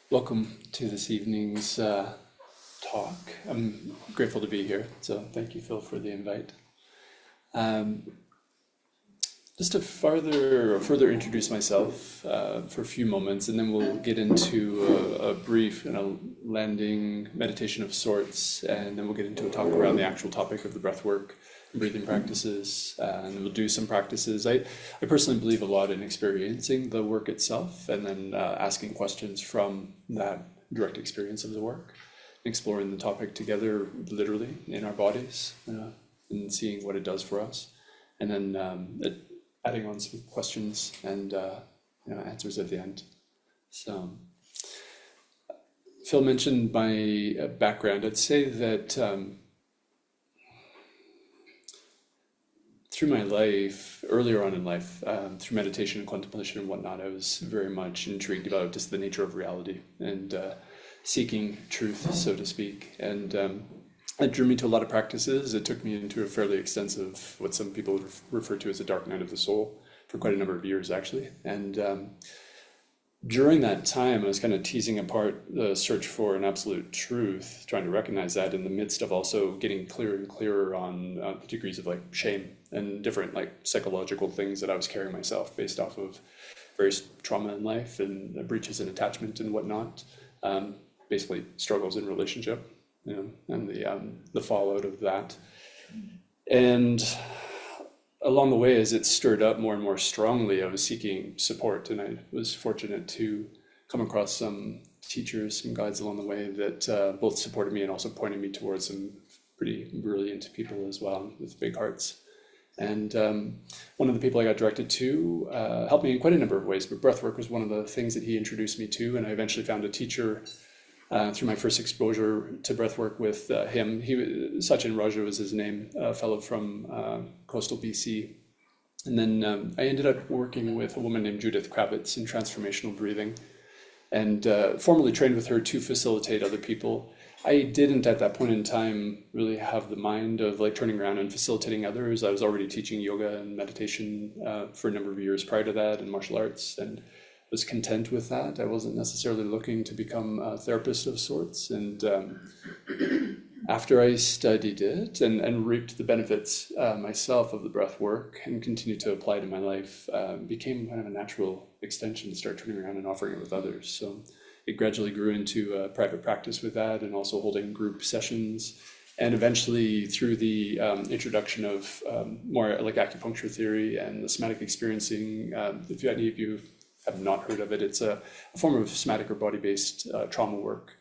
Welcome to this evening's talk. I'm grateful to be here, so thank you, Phil, for the invite. Um, just to further introduce myself for a few moments, and then we'll get into a brief landing meditation of sorts, and then we'll get into a talk around the actual topic of the breath work and breathing practices, and then we'll do some practices. I personally believe a lot in experiencing the work itself, and then asking questions from that direct experience of the work, exploring the topic together, literally in our bodies, and seeing what it does for us, and then adding on some questions and answers at the end. So, Phil mentioned my background. I'd say that through my life, earlier on in life, through meditation and contemplation and whatnot, I was very much intrigued about just the nature of reality and seeking truth, so to speak. And it drew me to a lot of practices. It took me into a fairly extensive, what some people refer to as a dark night of the soul, for quite a number of years, actually. And during that time, I was kind of teasing apart the search for an absolute truth, trying to recognize that in the midst of also getting clearer and clearer on the degrees of like shame and different like psychological things that I was carrying myself based off of various trauma in life and breaches in attachment and whatnot. Basically struggles in relationship, and the fallout of that. And along the way, as it stirred up more and more strongly, I was seeking support, and I was fortunate to come across some teachers, some guides along the way that both supported me and also pointed me towards some pretty brilliant people as well with big hearts. And one of the people I got directed to helped me in quite a number of ways, but breathwork was one of the things that he introduced me to, and I eventually found a teacher through my first exposure to breathwork with him. Sachin Raja was his name, a fellow from coastal BC. And then I ended up working with a woman named Judith Kravitz in transformational breathing, and formally trained with her to facilitate other people. I didn't at that point in time really have the mind of like turning around and facilitating others. I was already teaching yoga and meditation for a number of years prior to that, and martial arts, and was content with that. I wasn't necessarily looking to become a therapist of sorts. And after I studied it and reaped the benefits myself of the breath work and continued to apply it in my life, became kind of a natural extension to start turning around and offering it with others. So it gradually grew into a private practice with that, and also holding group sessions. And eventually, through the introduction of more like acupuncture theory and the somatic experiencing, if any of you have not heard of it, it's a form of somatic or body-based trauma work,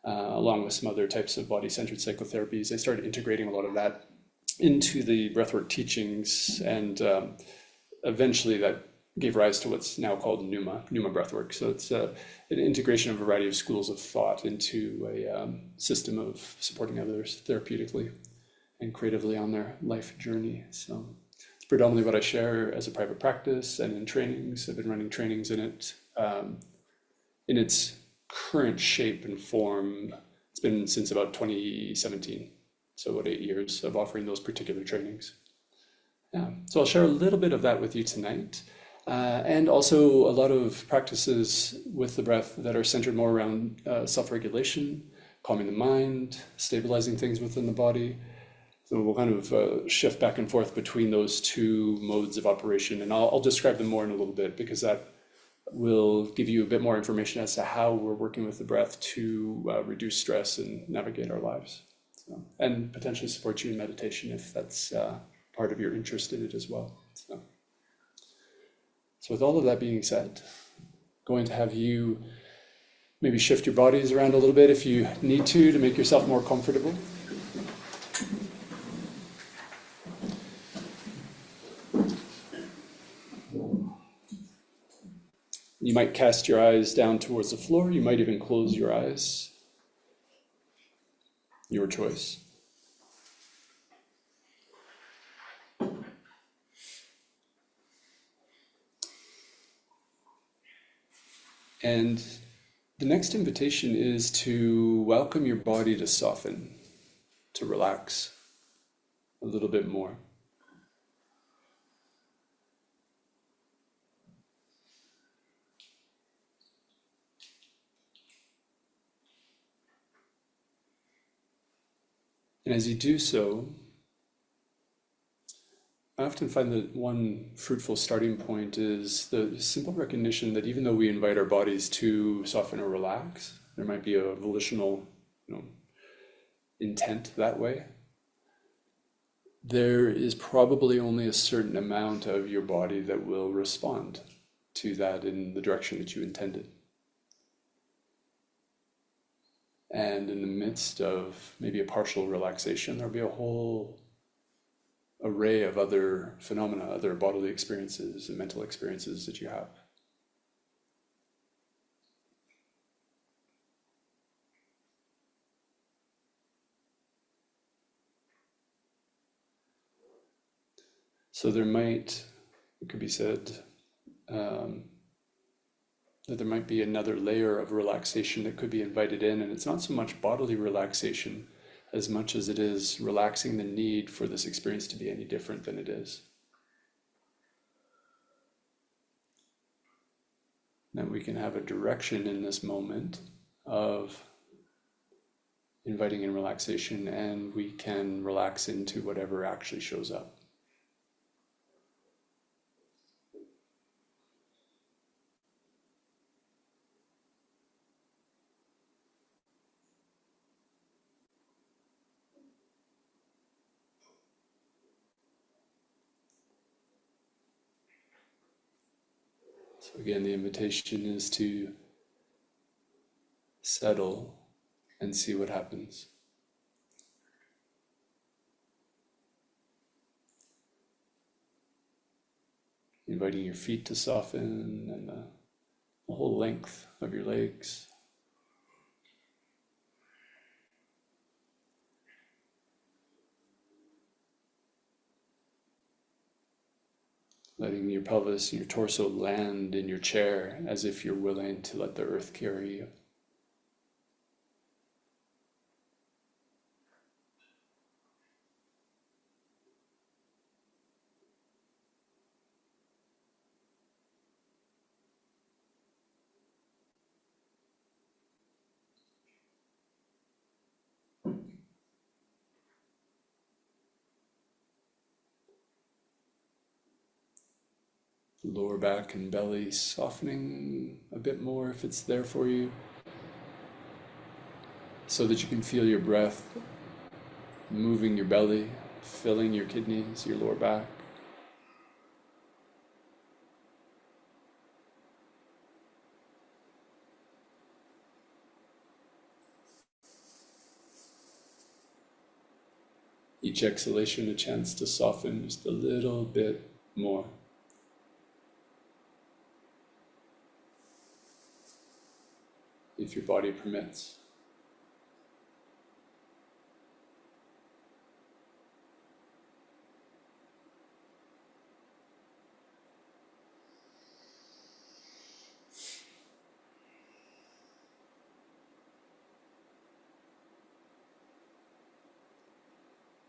along with some other types of body-centered psychotherapies. I started integrating a lot of that into the breathwork teachings, and eventually that gave rise to what's now called Pneuma breathwork. So it's an integration of a variety of schools of thought into a system of supporting others therapeutically and creatively on their life journey. So predominantly what I share as a private practice and in trainings. I've been running trainings in it in its current shape and form. It's been since about 2017, so about 8 years of offering those particular trainings. Yeah, so I'll share a little bit of that with you tonight, and also a lot of practices with the breath that are centered more around self-regulation, calming the mind, stabilizing things within the body. So we'll kind of shift back and forth between those two modes of operation, and I'll describe them more in a little bit, because that will give you a bit more information as to how we're working with the breath to reduce stress and navigate our lives, and potentially support you in meditation if that's part of your interest in it as well. So with all of that being said, I'm going to have you maybe shift your bodies around a little bit if you need to make yourself more comfortable. You might cast your eyes down towards the floor. You might even close your eyes. Your choice. And the next invitation is to welcome your body to soften, to relax a little bit more. And as you do so, I often find that one fruitful starting point is the simple recognition that even though we invite our bodies to soften or relax, there might be a volitional, intent that way. There is probably only a certain amount of your body that will respond to that in the direction that you intended. And in the midst of maybe a partial relaxation, there'll be a whole array of other phenomena, other bodily experiences and mental experiences that you have. So it could be said, that there might be another layer of relaxation that could be invited in, and it's not so much bodily relaxation as much as it is relaxing the need for this experience to be any different than it is. That we can have a direction in this moment of inviting in relaxation, and we can relax into whatever actually shows up. So again, the invitation is to settle and see what happens. Inviting your feet to soften and the whole length of your legs. Letting your pelvis and your torso land in your chair as if you're willing to let the earth carry you. Lower back and belly softening a bit more if it's there for you, so that you can feel your breath moving your belly, filling your kidneys, your lower back. Each exhalation a chance to soften just a little bit more. If your body permits.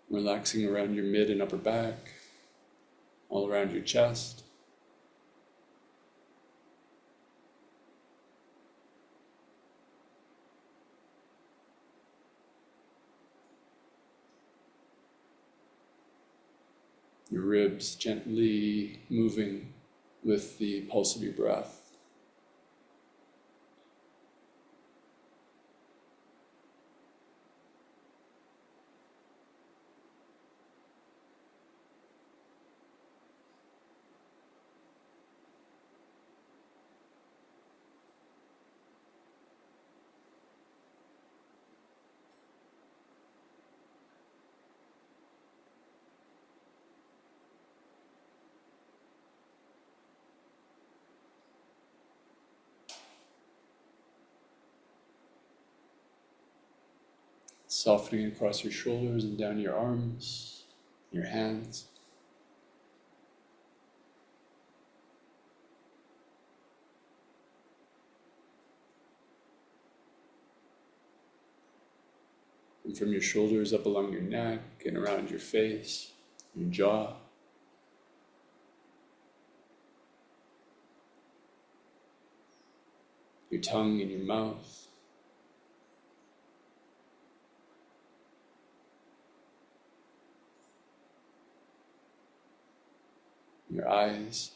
Relaxing around your mid and upper back, all around your chest. Your ribs gently moving with the pulse of your breath. Softening across your shoulders and down your arms, your hands. And from your shoulders up along your neck and around your face, your jaw. Your tongue and your mouth. your eyes.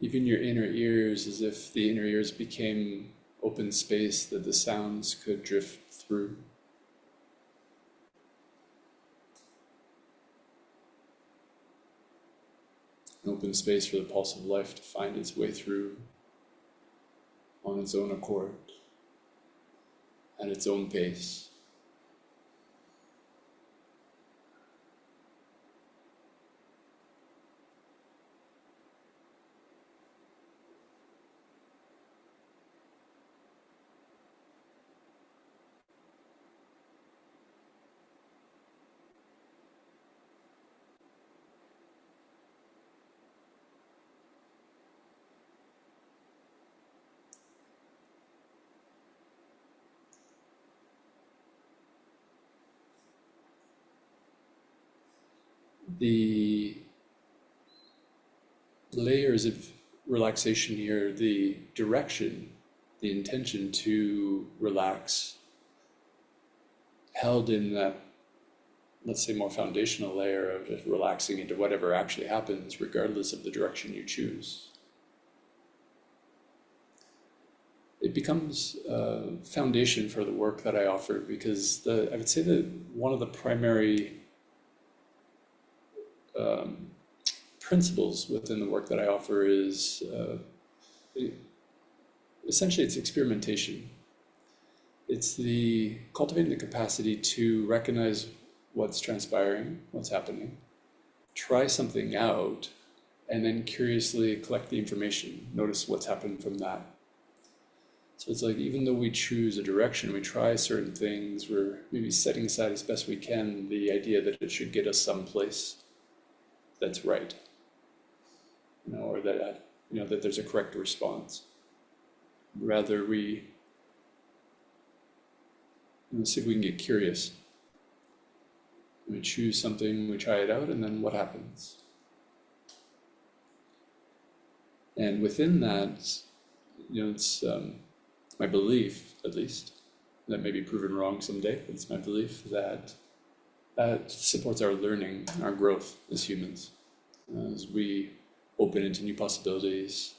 Even your inner ears, as if the inner ears became open space that the sounds could drift through. An open space for the pulse of life to find its way through on its own accord, at its own pace. The layers of relaxation here, the direction, the intention to relax, held in that, let's say, more foundational layer of just relaxing into whatever actually happens, regardless of the direction you choose. It becomes a foundation for the work that I offer, because I would say that one of the primary principles within the work that I offer is essentially it's experimentation. It's the cultivating the capacity to recognize what's transpiring, what's happening, try something out, and then curiously collect the information, notice what's happened from that. So it's like, even though we choose a direction, we try certain things, we're maybe setting aside as best we can the idea that it should get us someplace that's right, or that that there's a correct response. Rather, we see if we can get curious. We choose something, we try it out, and then what happens? And within that, it's my belief, at least, that may be proven wrong someday, but it's my belief that supports our learning, our growth as humans, as we open into new possibilities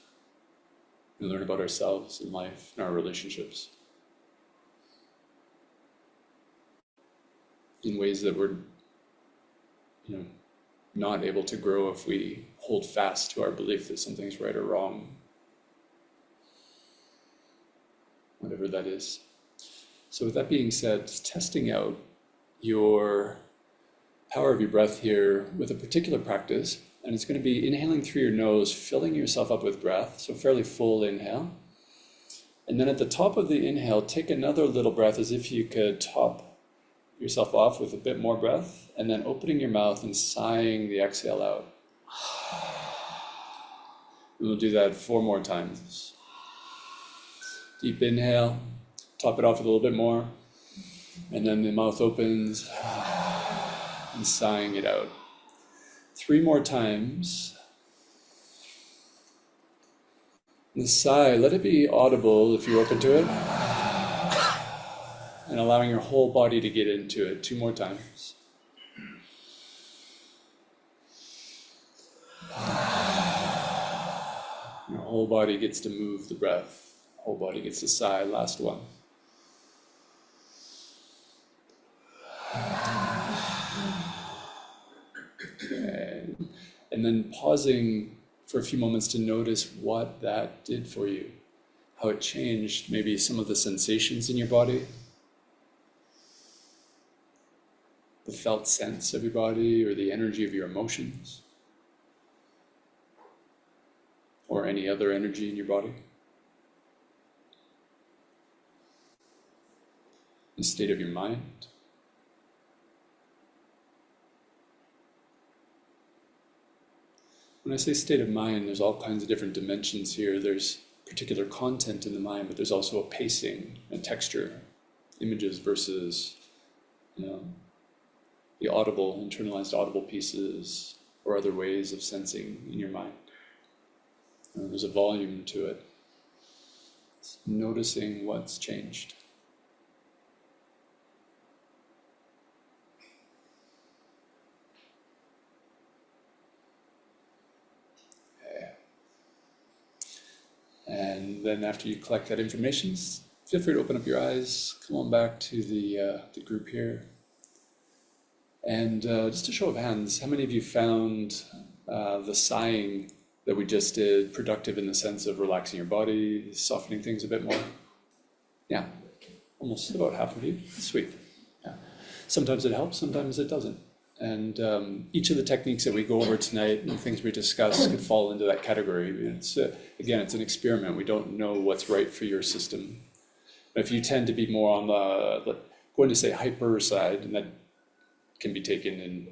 and learn about ourselves and life and our relationships in ways that we're not able to grow if we hold fast to our belief that something's right or wrong, whatever that is. So with that being said, testing out your power of your breath here with a particular practice, and it's going to be inhaling through your nose, filling yourself up with breath, so fairly full inhale. And then at the top of the inhale, take another little breath as if you could top yourself off with a bit more breath, and then opening your mouth and sighing the exhale out. And we'll do that 4 more times. Deep inhale, top it off with a little bit more, and then the mouth opens, and sighing it out. 3 more times. The sigh, let it be audible if you're open to it, and allowing your whole body to get into it. 2 more times. Your whole body gets to move the breath. Whole body gets to sigh. Last one. Okay. And then pausing for a few moments to notice what that did for you, how it changed maybe some of the sensations in your body, the felt sense of your body, or the energy of your emotions, or any other energy in your body. The state of your mind. When I say state of mind, there's all kinds of different dimensions here. There's particular content in the mind, but there's also a pacing and texture, images versus, the audible, internalized audible pieces, or other ways of sensing in your mind. There's a volume to it. It's noticing what's changed. And then after you collect that information, feel free to open up your eyes, come on back to the group here. And just a show of hands, how many of you found the sighing that we just did productive in the sense of relaxing your body, softening things a bit more? Yeah, almost about half of you. Sweet. Yeah. Sometimes it helps, sometimes it doesn't. And each of the techniques that we go over tonight and things we discuss could fall into that category. It's again, it's an experiment. We don't know what's right for your system. But if you tend to be more on the going to say hyper side, and that can be taken in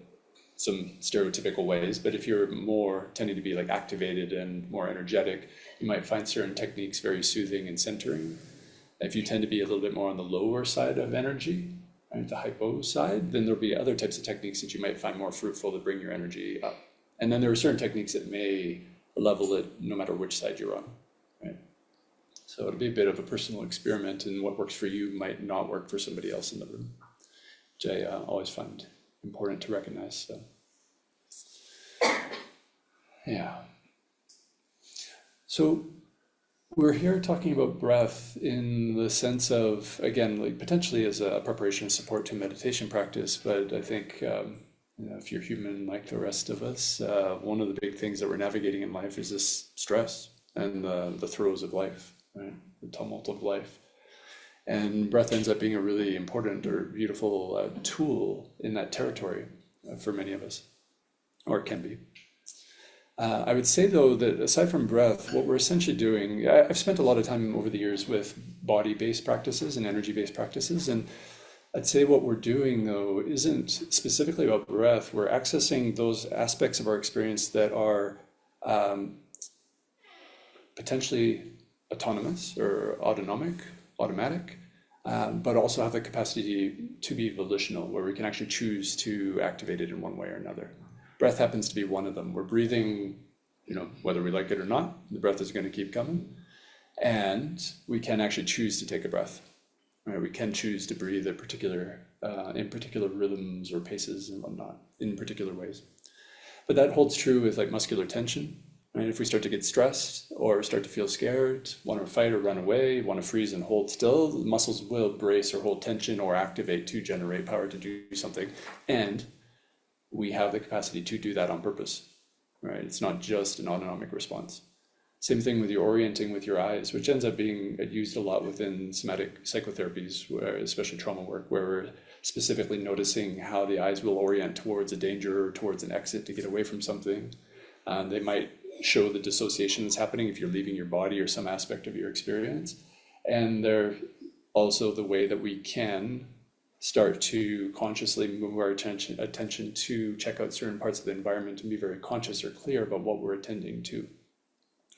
some stereotypical ways, but if you're more tending to be like activated and more energetic, you might find certain techniques very soothing and centering. If you tend to be a little bit more on the lower side of energy, right, the hypo side, then there'll be other types of techniques that you might find more fruitful to bring your energy up. And then there are certain techniques that may level it no matter which side you're on, right? So it'll be a bit of a personal experiment, and what works for you might not work for somebody else in the room, which I always find important to recognize. So, yeah. So we're here talking about breath in the sense of, again, like potentially as a preparation and support to meditation practice, but I think if you're human like the rest of us, one of the big things that we're navigating in life is this stress and the throes of life, right? The tumult of life. And breath ends up being a really important or beautiful tool in that territory for many of us, or it can be. I would say, though, that aside from breath, what we're essentially doing, I've spent a lot of time over the years with body-based practices and energy-based practices, and I'd say what we're doing, though, isn't specifically about breath. We're accessing those aspects of our experience that are potentially autonomous or automatic, but also have the capacity to be volitional, where we can actually choose to activate it in one way or another. Breath happens to be one of them. We're breathing, whether we like it or not, the breath is going to keep coming. And we can actually choose to take a breath. Right? We can choose to breathe in particular rhythms or paces and whatnot, in particular ways. But that holds true with like muscular tension. Right? If we start to get stressed or start to feel scared, want to fight or run away, want to freeze and hold still, the muscles will brace or hold tension or activate to generate power to do something. And we have the capacity to do that on purpose, right? It's not just an autonomic response. Same thing with your orienting with your eyes, which ends up being used a lot within somatic psychotherapies, especially trauma work, where we're specifically noticing how the eyes will orient towards a danger or towards an exit to get away from something. They might show the dissociation that's happening if you're leaving your body or some aspect of your experience. And they're also the way that we can start to consciously move our attention to check out certain parts of the environment and be very conscious or clear about what we're attending to.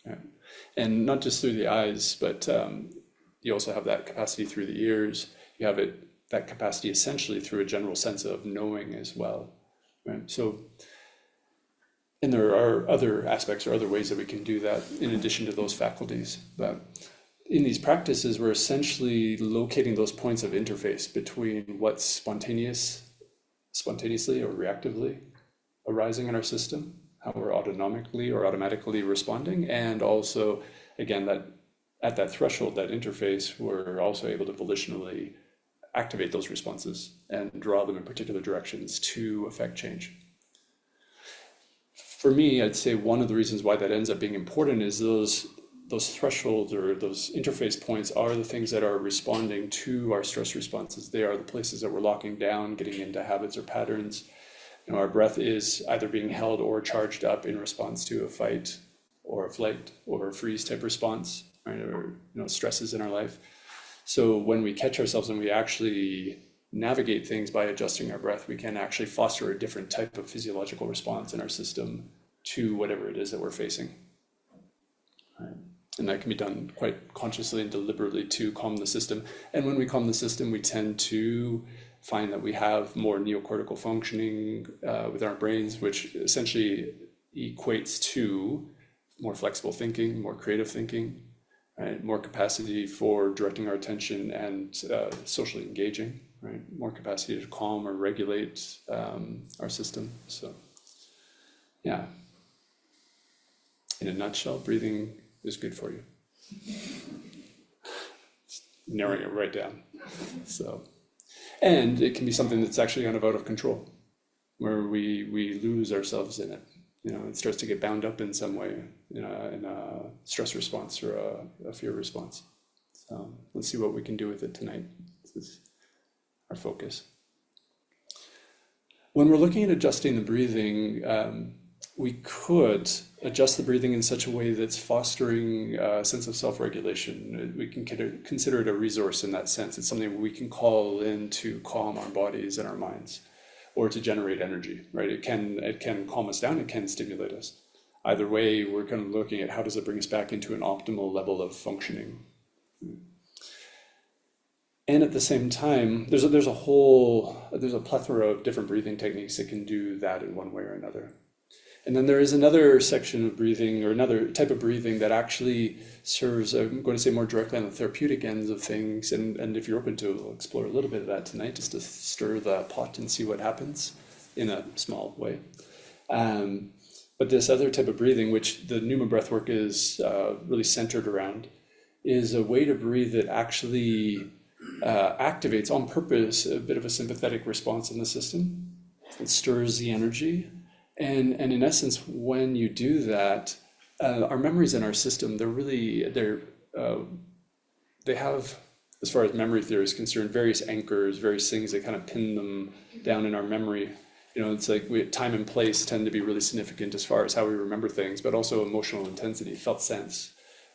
Right? And not just through the eyes, but you also have that capacity through the ears. You have that capacity essentially through a general sense of knowing as well. Right? So, and there are other aspects or other ways that we can do that in addition to those faculties. But in these practices, we're essentially locating those points of interface between what's spontaneously or reactively arising in our system, how we're autonomically or automatically responding, and also, again, that at that threshold, that interface, we're also able to volitionally activate those responses and draw them in particular directions to affect change. For me, I'd say one of the reasons why that ends up being important is those thresholds or those interface points are the things that are responding to our stress responses. They are the places that we're locking down, getting into habits or patterns. Our breath is either being held or charged up in response to a fight or a flight or a freeze type response, right? Or stresses in our life. So when we catch ourselves and we actually navigate things by adjusting our breath, we can actually foster a different type of physiological response in our system to whatever it is that we're facing. Right? And that can be done quite consciously and deliberately to calm the system. And when we calm the system, we tend to find that we have more neocortical functioning with our brains, which essentially equates to more flexible thinking, more creative thinking, right? More capacity for directing our attention and socially engaging, right? More capacity to calm or regulate our system. So, yeah. In a nutshell, breathing is good for you. Narrowing it right down. So, and it can be something that's actually kind of out of control, where we lose ourselves in it. You know, it starts to get bound up in some way, in a stress response or a fear response. So let's see what we can do with it tonight. This is our focus. When we're looking at adjusting the breathing, we could adjust the breathing in such a way that's fostering a sense of self-regulation. We can consider it a resource in that sense. It's something we can call in to calm our bodies and our minds, or to generate energy, right? It can calm us down, it can stimulate us. Either way, we're kind of looking at how does it bring us back into an optimal level of functioning. And at the same time, there's a plethora of different breathing techniques that can do that in one way or another. And then there is another section of breathing, or another type of breathing, that actually serves, I'm going to say more directly on the therapeutic ends of things. And if you're open to, we'll explore a little bit of that tonight, just to stir the pot and see what happens in a small way. But this other type of breathing, which the Pneuma breathwork is really centered around, is a way to breathe that actually activates on purpose a bit of a sympathetic response in the system. It stirs the energy. And in essence, when you do that, our memories in our system, they have, as far as memory theory is concerned, various anchors, various things that kind of pin them down in our memory. You know, it's like time and place tend to be really significant as far as how we remember things, but also emotional intensity, felt sense.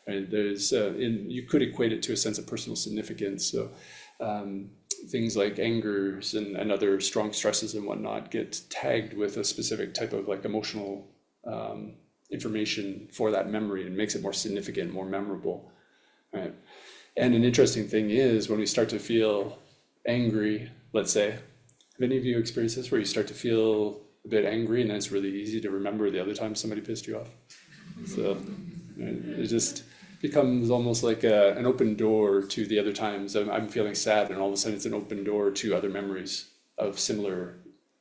Right? You could equate it to a sense of personal significance. So things like angers and other strong stresses and whatnot get tagged with a specific type of like emotional information for that memory, and makes it more significant, more memorable, right? And an interesting thing is when we start to feel angry, let's say, have any of you experienced this, where you start to feel a bit angry and then it's really easy to remember the other time somebody pissed you off? So it just becomes almost like an open door to the other times I'm feeling sad, and all of a sudden it's an open door to other memories of similar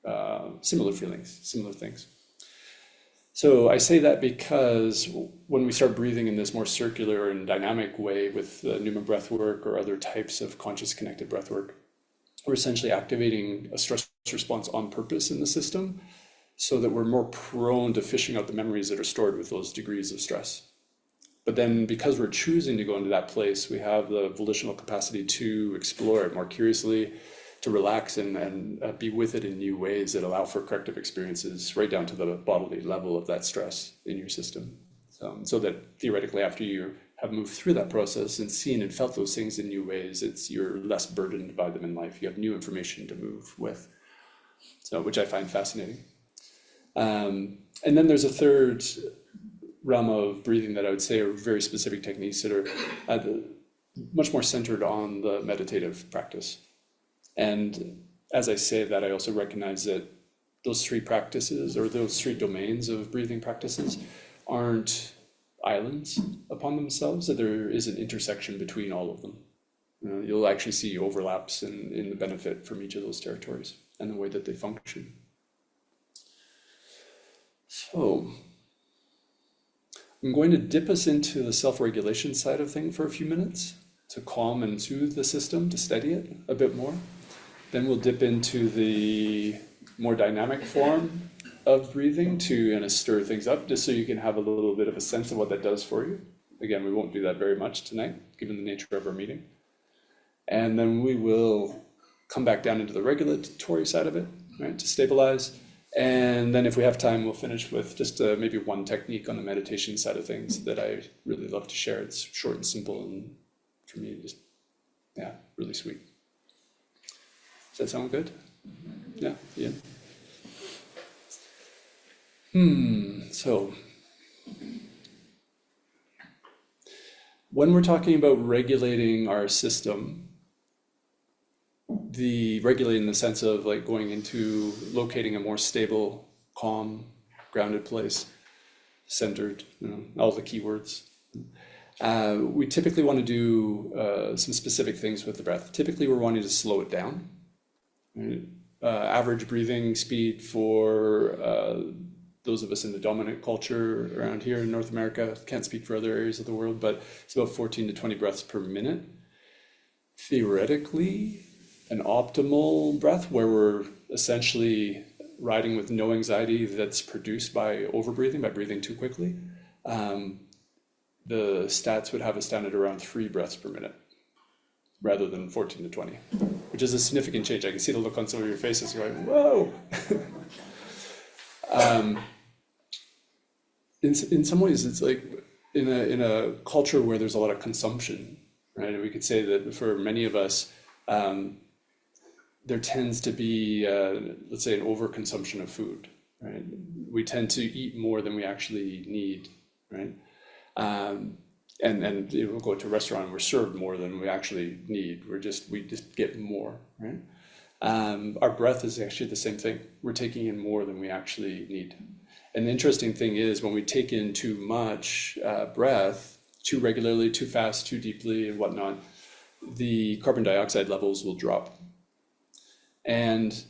feelings, similar things. So I say that because when we start breathing in this more circular and dynamic way with the Pneuma breath work or other types of conscious connected breath work, we're essentially activating a stress response on purpose in the system, so that we're more prone to fishing out the memories that are stored with those degrees of stress. But then because we're choosing to go into that place, we have the volitional capacity to explore it more curiously, to relax and be with it in new ways that allow for corrective experiences right down to the bodily level of that stress in your system. So that theoretically, after you have moved through that process and seen and felt those things in new ways, you're less burdened by them in life. You have new information to move with, so which I find fascinating. And then there's a third realm of breathing that I would say are very specific techniques that are much more centered on the meditative practice. And as I say that, I also recognize that those three practices, or those three domains of breathing practices, aren't islands upon themselves, that there is an intersection between all of them. You'll actually see overlaps in the benefit from each of those territories and the way that they function. So I'm going to dip us into the self-regulation side of things for a few minutes to calm and soothe the system, to steady it a bit more. Then we'll dip into the more dynamic form of breathing to kind of stir things up, just so you can have a little bit of a sense of what that does for you. Again, we won't do that very much tonight, given the nature of our meeting. And then we will come back down into the regulatory side of it, right, to stabilize. And then if we have time, we'll finish with just maybe one technique on the meditation side of things that I really love to share. It's short and simple, and for me, just, yeah, really sweet. Does that sound good? Yeah, Ian? So when we're talking about regulating our system, regulating in the sense of like going into locating a more stable, calm, grounded place, centered, all the keywords. We typically want to do some specific things with the breath. Typically, we're wanting to slow it down. Right? Average breathing speed for those of us in the dominant culture around here in North America, can't speak for other areas of the world, but it's about 14 to 20 breaths per minute. Theoretically, an optimal breath where we're essentially riding with no anxiety that's produced by overbreathing, by breathing too quickly, the stats would have us down at around 3 breaths per minute rather than 14 to 20, which is a significant change. I can see the look on some of your faces going, whoa. In some ways, it's like in a culture where there's a lot of consumption, right? And we could say that for many of us, there tends to be, let's say, an overconsumption of food, right? We tend to eat more than we actually need, right? And we'll go to a restaurant and we're served more than we actually need. We just get more, right? Our breath is actually the same thing. We're taking in more than we actually need. And the interesting thing is when we take in too much breath, too regularly, too fast, too deeply, and whatnot, the carbon dioxide levels will drop. And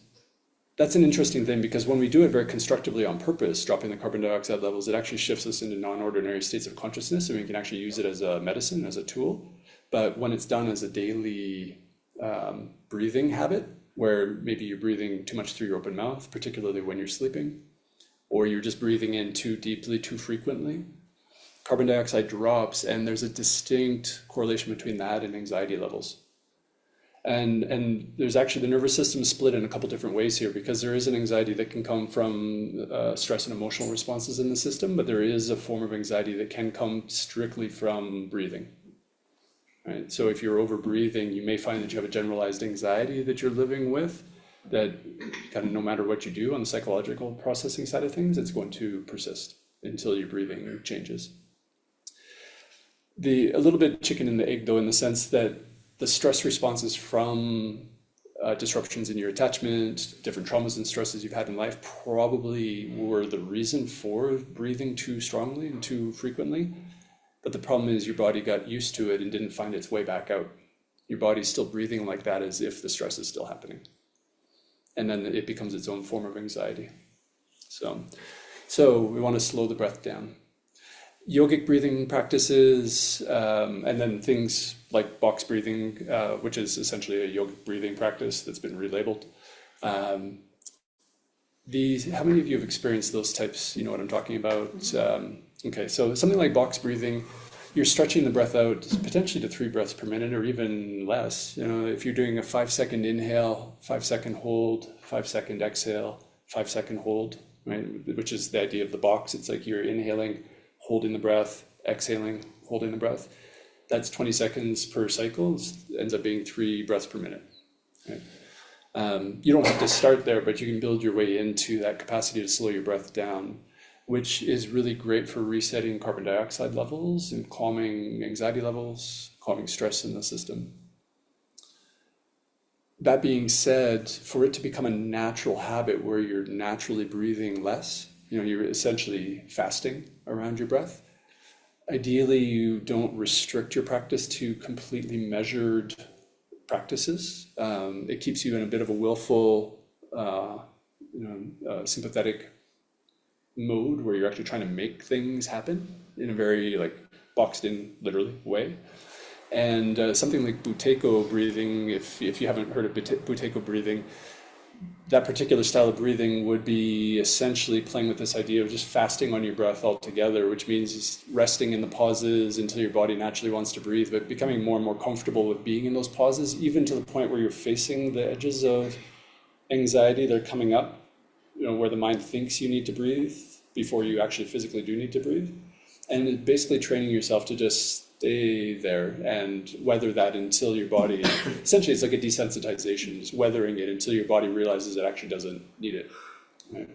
that's an interesting thing because when we do it very constructively on purpose, dropping the carbon dioxide levels, it actually shifts us into non-ordinary states of consciousness, and we can actually use it as a medicine, as a tool. But when it's done as a daily breathing habit, where maybe you're breathing too much through your open mouth, particularly when you're sleeping, or you're just breathing in too deeply, too frequently, carbon dioxide drops, and there's a distinct correlation between that and anxiety levels. And there's actually the nervous system is split in a couple different ways here because there is an anxiety that can come from stress and emotional responses in the system, but there is a form of anxiety that can come strictly from breathing. Right? So if you're over breathing, you may find that you have a generalized anxiety that you're living with that kind of no matter what you do on the psychological processing side of things, it's going to persist until your breathing changes. A little bit chicken and the egg though, in the sense that the stress responses from disruptions in your attachment, different traumas and stresses you've had in life probably were the reason for breathing too strongly and too frequently. But the problem is your body got used to it and didn't find its way back out. Your body's still breathing like that as if the stress is still happening. And then it becomes its own form of anxiety. So we want to slow the breath down. Yogic breathing practices, and then things like box breathing, which is essentially a yogic breathing practice that's been relabeled. How many of you have experienced those types? You know what I'm talking about? Okay, so something like box breathing, you're stretching the breath out potentially to 3 breaths per minute or even less. You know, if you're doing a 5-second inhale, 5-second hold, 5-second exhale, 5-second hold, right? Which is the idea of the box. It's like you're inhaling, holding the breath, exhaling, holding the breath. That's 20 seconds per cycle. It ends up being 3 breaths per minute. Right? You don't have to start there, but you can build your way into that capacity to slow your breath down, which is really great for resetting carbon dioxide levels and calming anxiety levels, calming stress in the system. That being said, for it to become a natural habit where you're naturally breathing less, you're essentially fasting around your breath. Ideally, you don't restrict your practice to completely measured practices. It keeps you in a bit of a willful, sympathetic mode where you're actually trying to make things happen in a very boxed in, literally, way. And something like Buteyko breathing, if you haven't heard of Buteyko breathing, that particular style of breathing would be essentially playing with this idea of just fasting on your breath altogether, which means resting in the pauses until your body naturally wants to breathe, but becoming more and more comfortable with being in those pauses, even to the point where you're facing the edges of anxiety. They're coming up, where the mind thinks you need to breathe before you actually physically do need to breathe. And basically training yourself to just stay there and weather that until your body, essentially it's like a desensitization, just weathering it until your body realizes it actually doesn't need it. Right?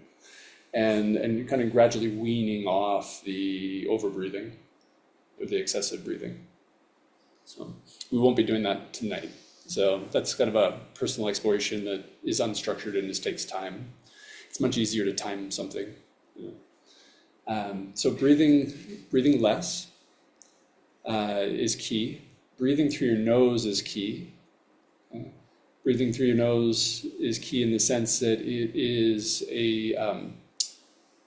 And you're kind of gradually weaning off the over-breathing, or the excessive breathing. So we won't be doing that tonight. So that's kind of a personal exploration that is unstructured and just takes time. It's much easier to time something. So breathing less is key. Breathing through your nose is key. Breathing through your nose is key in the sense that it is a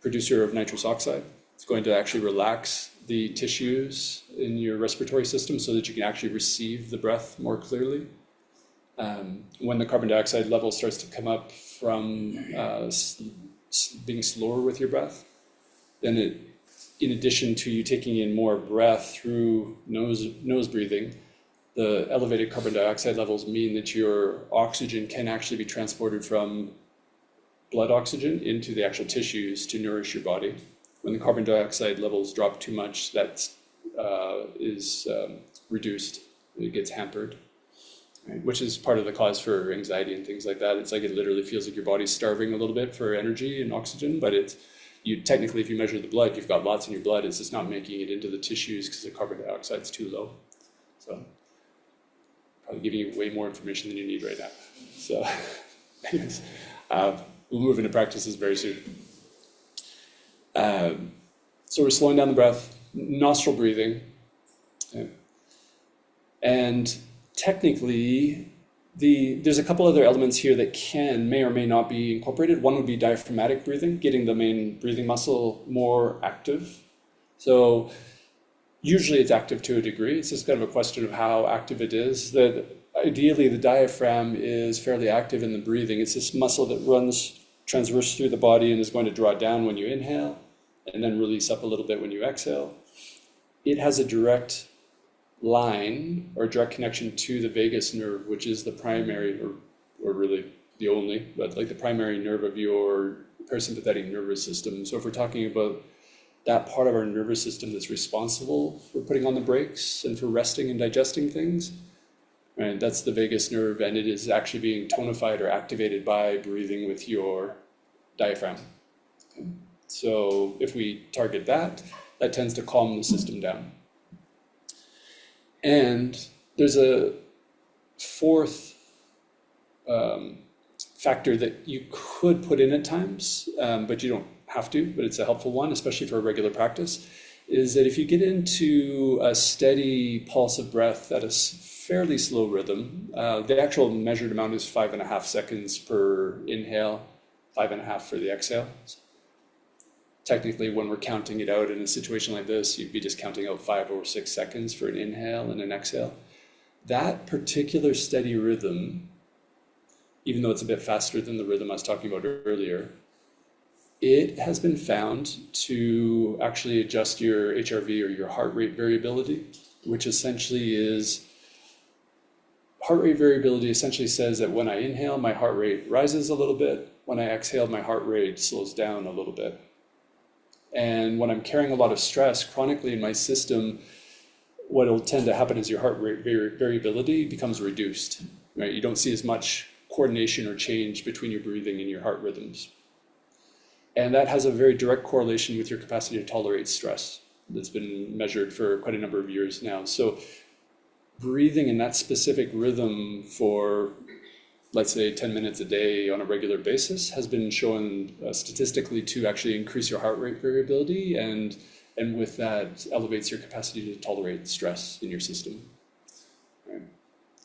producer of nitrous oxide. It's going to actually relax the tissues in your respiratory system so that you can actually receive the breath more clearly. When the carbon dioxide level starts to come up from being slower with your breath, then in addition to you taking in more breath through nose breathing, the elevated carbon dioxide levels mean that your oxygen can actually be transported from blood oxygen into the actual tissues to nourish your body. When the carbon dioxide levels drop too much, that is reduced. It gets hampered, right? Which is part of the cause for anxiety and things like that. It's like it literally feels like your body's starving a little bit for energy and oxygen, but technically, if you measure the blood, you've got lots in your blood. It's just not making it into the tissues because the carbon dioxide is too low. So probably giving you way more information than you need right now. So anyways, we'll move into practices very soon. So we're slowing down the breath, nostril breathing. Okay. And technically, there's a couple other elements here that may or may not be incorporated. One would be diaphragmatic breathing, getting the main breathing muscle more active. So usually it's active to a degree. It's just kind of a question of how active it is. That ideally the diaphragm is fairly active in the breathing. It's this muscle that runs transverse through the body and is going to draw down when you inhale and then release up a little bit when you exhale. It has a direct line or direct connection to the vagus nerve, which is the primary or really the only, but like the primary nerve of your parasympathetic nervous system. So if we're talking about that part of our nervous system that's responsible for putting on the brakes and for resting and digesting things, right, that's the vagus nerve, and it is actually being tonified or activated by breathing with your diaphragm. Okay. So if we target that tends to calm the system down. And there's a fourth factor that you could put in at times, but you don't have to, but it's a helpful one, especially for a regular practice, is that if you get into a steady pulse of breath at a fairly slow rhythm, the actual measured amount is 5.5 seconds per inhale, 5.5 for the exhale. So technically, when we're counting it out in a situation like this, you'd be just counting out 5 or 6 seconds for an inhale and an exhale. That particular steady rhythm, even though it's a bit faster than the rhythm I was talking about earlier, it has been found to actually adjust your HRV or your heart rate variability, which essentially is, heart rate variability essentially says that when I inhale, my heart rate rises a little bit. When I exhale, my heart rate slows down a little bit. And when I'm carrying a lot of stress chronically in my system, what will tend to happen is your heart rate variability becomes reduced, right? You don't see as much coordination or change between your breathing and your heart rhythms. And that has a very direct correlation with your capacity to tolerate stress. That's been measured for quite a number of years now. So breathing in that specific rhythm for, let's say, 10 minutes a day on a regular basis has been shown statistically to actually increase your heart rate variability, and with that elevates your capacity to tolerate stress in your system. Right.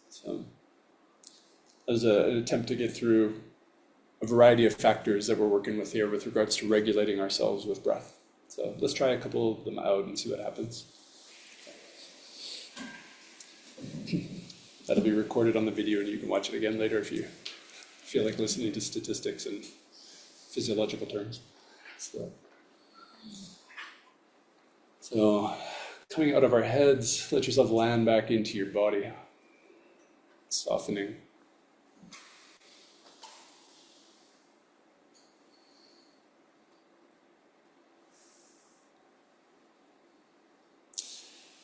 So that was an attempt to get through a variety of factors that we're working with here with regards to regulating ourselves with breath. So let's try a couple of them out and see what happens. That'll be recorded on the video and you can watch it again later if you feel like listening to statistics and physiological terms. So coming out of our heads, let yourself land back into your body, softening.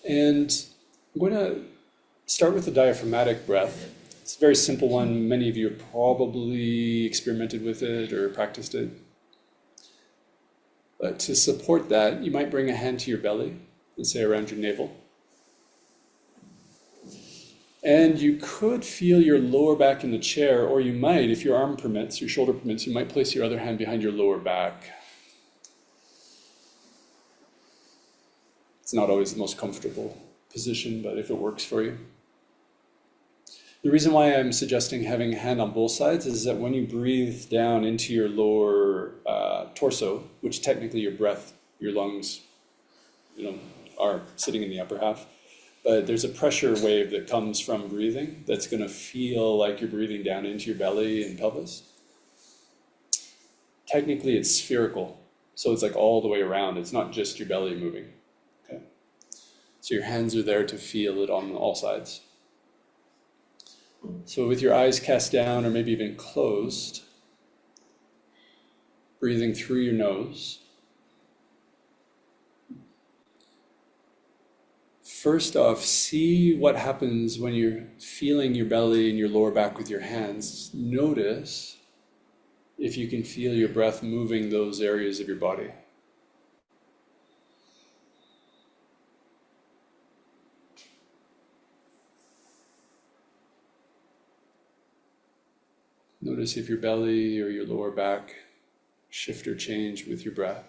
And I'm going to start with the diaphragmatic breath. It's a very simple one. Many of you have probably experimented with it or practiced it. But to support that, you might bring a hand to your belly and say around your navel. And you could feel your lower back in the chair, or you might, if your arm permits, your shoulder permits, you might place your other hand behind your lower back. It's not always the most comfortable position, but if it works for you. The reason why I'm suggesting having a hand on both sides is that when you breathe down into your lower torso, which technically your breath, your lungs, are sitting in the upper half, but there's a pressure wave that comes from breathing that's going to feel like you're breathing down into your belly and pelvis. Technically, it's spherical, so it's like all the way around. It's not just your belly moving. Okay, so your hands are there to feel it on all sides. So with your eyes cast down or maybe even closed, breathing through your nose. First off, see what happens when you're feeling your belly and your lower back with your hands. Notice if you can feel your breath moving those areas of your body. Notice if your belly or your lower back shift or change with your breath.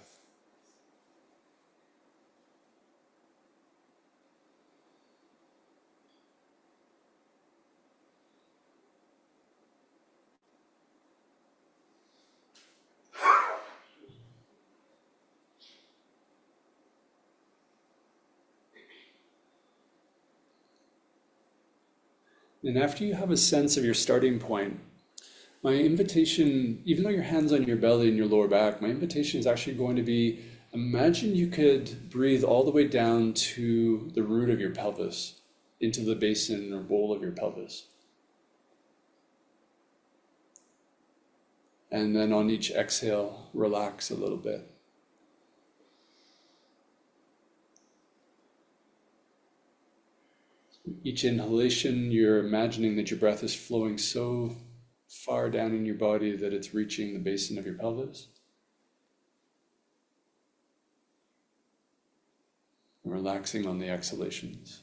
And after you have a sense of your starting point, my invitation, even though your hand's on your belly and your lower back, my invitation is actually going to be, imagine you could breathe all the way down to the root of your pelvis, into the basin or bowl of your pelvis. And then on each exhale, relax a little bit. Each inhalation, you're imagining that your breath is flowing so far down in your body that it's reaching the basin of your pelvis. And relaxing on the exhalations.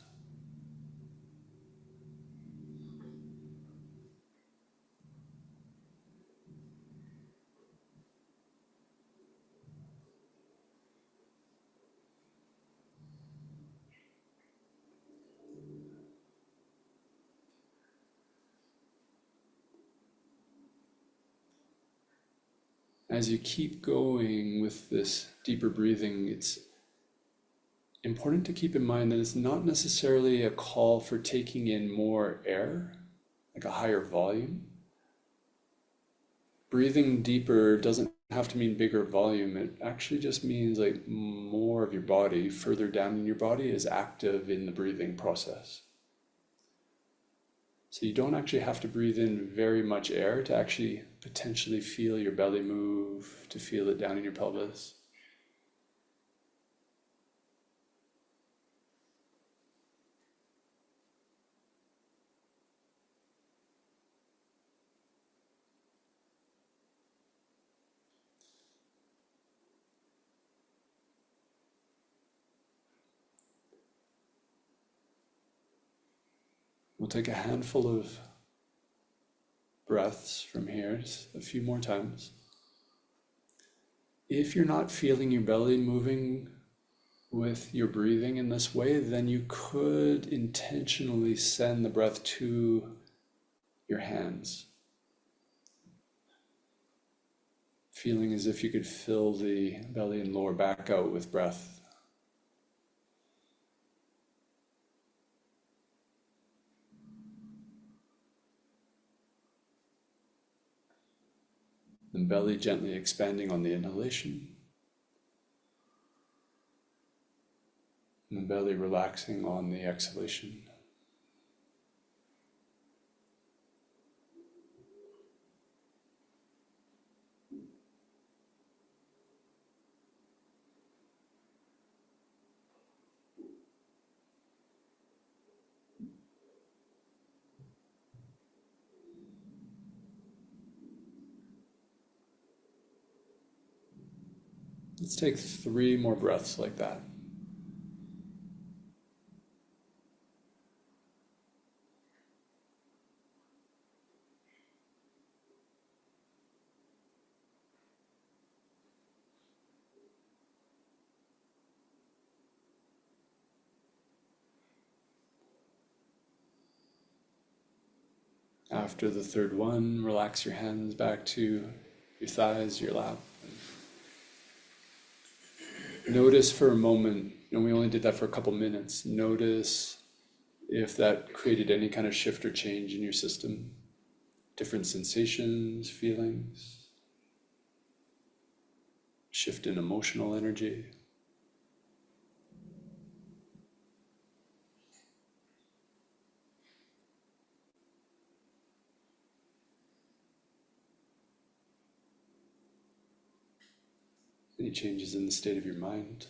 As you keep going with this deeper breathing, it's important to keep in mind that it's not necessarily a call for taking in more air, like a higher volume. Breathing deeper doesn't have to mean bigger volume. It actually just means like more of your body, further down in your body, is active in the breathing process. So you don't actually have to breathe in very much air to actually potentially feel your belly move, to feel it down in your pelvis. We'll take a handful of breaths from here, just a few more times. If you're not feeling your belly moving with your breathing in this way, then you could intentionally send the breath to your hands, feeling as if you could fill the belly and lower back out with breath. The belly gently expanding on the inhalation, and the belly relaxing on the exhalation. Let's take 3 more breaths like that. After the third one, relax your hands back to your thighs, your lap. Notice for a moment, and we only did that for a couple minutes, notice if that created any kind of shift or change in your system, different sensations, feelings, shift in emotional energy. Any changes in the state of your mind.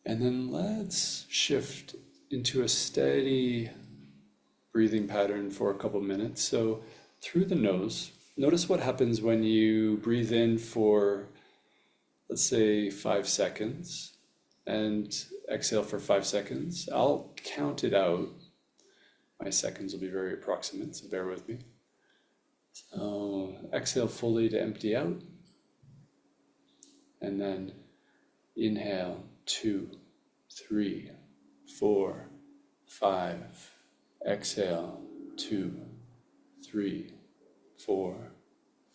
And then let's shift into a steady breathing pattern for a couple minutes. So through the nose, notice what happens when you breathe in for, let's say, 5 seconds and exhale for 5 seconds. I'll count it out. My seconds will be very approximate, so bear with me. So exhale fully to empty out. And then inhale, 2, 3, 4, 5. Exhale, 2, 3, 4,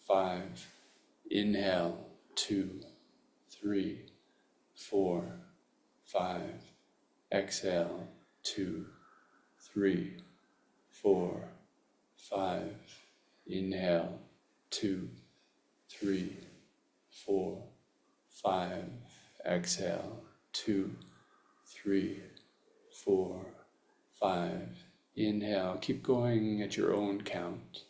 5. Inhale, 2, 3, 4, 5. Exhale, 2, 3, 4, 5. Inhale, 2, 3, 4, 5. Exhale, 2, 3, 4, 5. Inhale, keep going at your own count.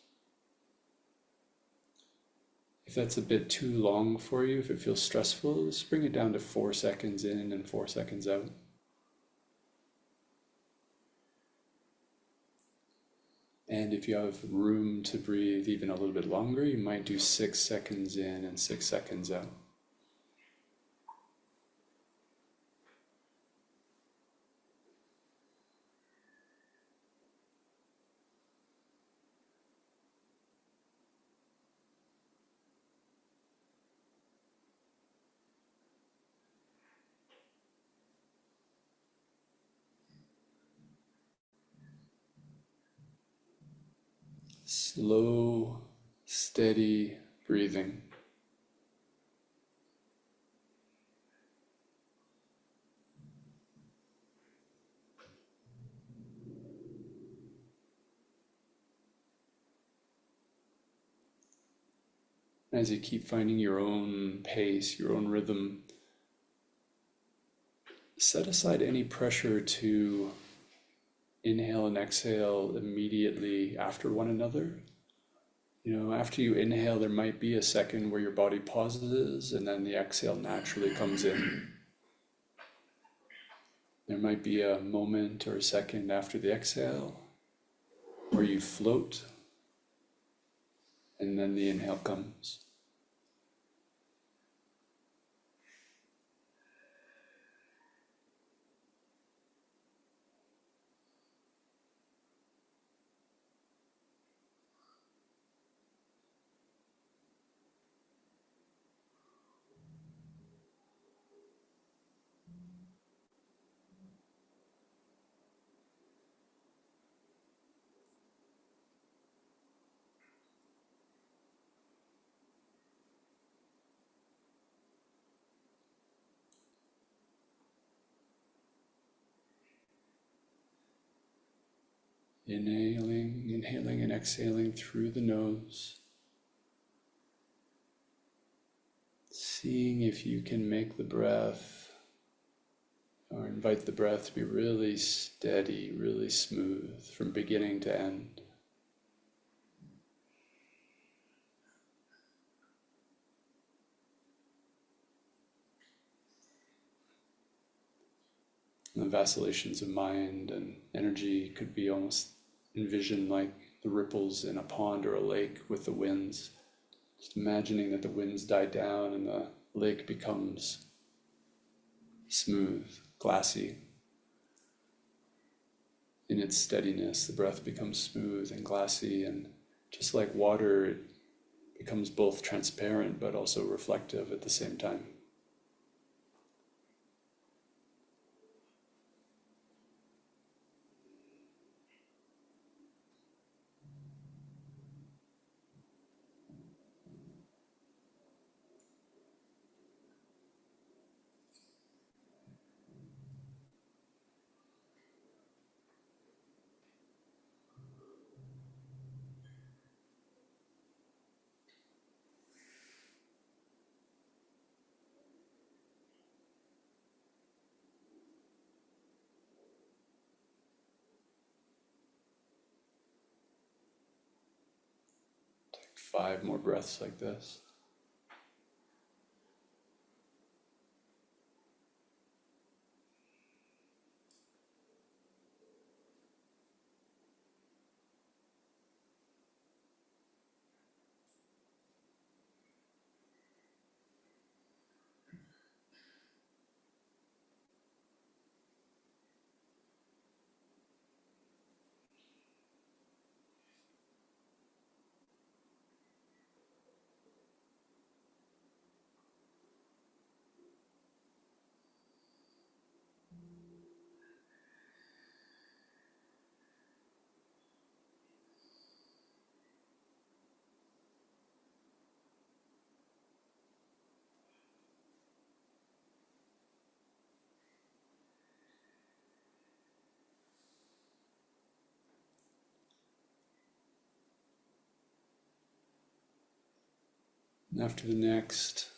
If that's a bit too long for you, if it feels stressful, just bring it down to 4 seconds in and 4 seconds out. And if you have room to breathe even a little bit longer, you might do 6 seconds in and 6 seconds out. Slow, steady breathing. As you keep finding your own pace, your own rhythm, set aside any pressure to inhale and exhale immediately after one another. After you inhale, there might be a second where your body pauses and then the exhale naturally comes in. There might be a moment or a second after the exhale where you float and then the inhale comes. Inhaling and exhaling through the nose. Seeing if you can make the breath or invite the breath to be really steady, really smooth from beginning to end. And the vacillations of mind and energy could be almost envisioned like the ripples in a pond or a lake with the winds. Just imagining that the winds die down and the lake becomes smooth, glassy. In its steadiness, the breath becomes smooth and glassy, and just like water, it becomes both transparent but also reflective at the same time. Take 5 more breaths like this. And after the next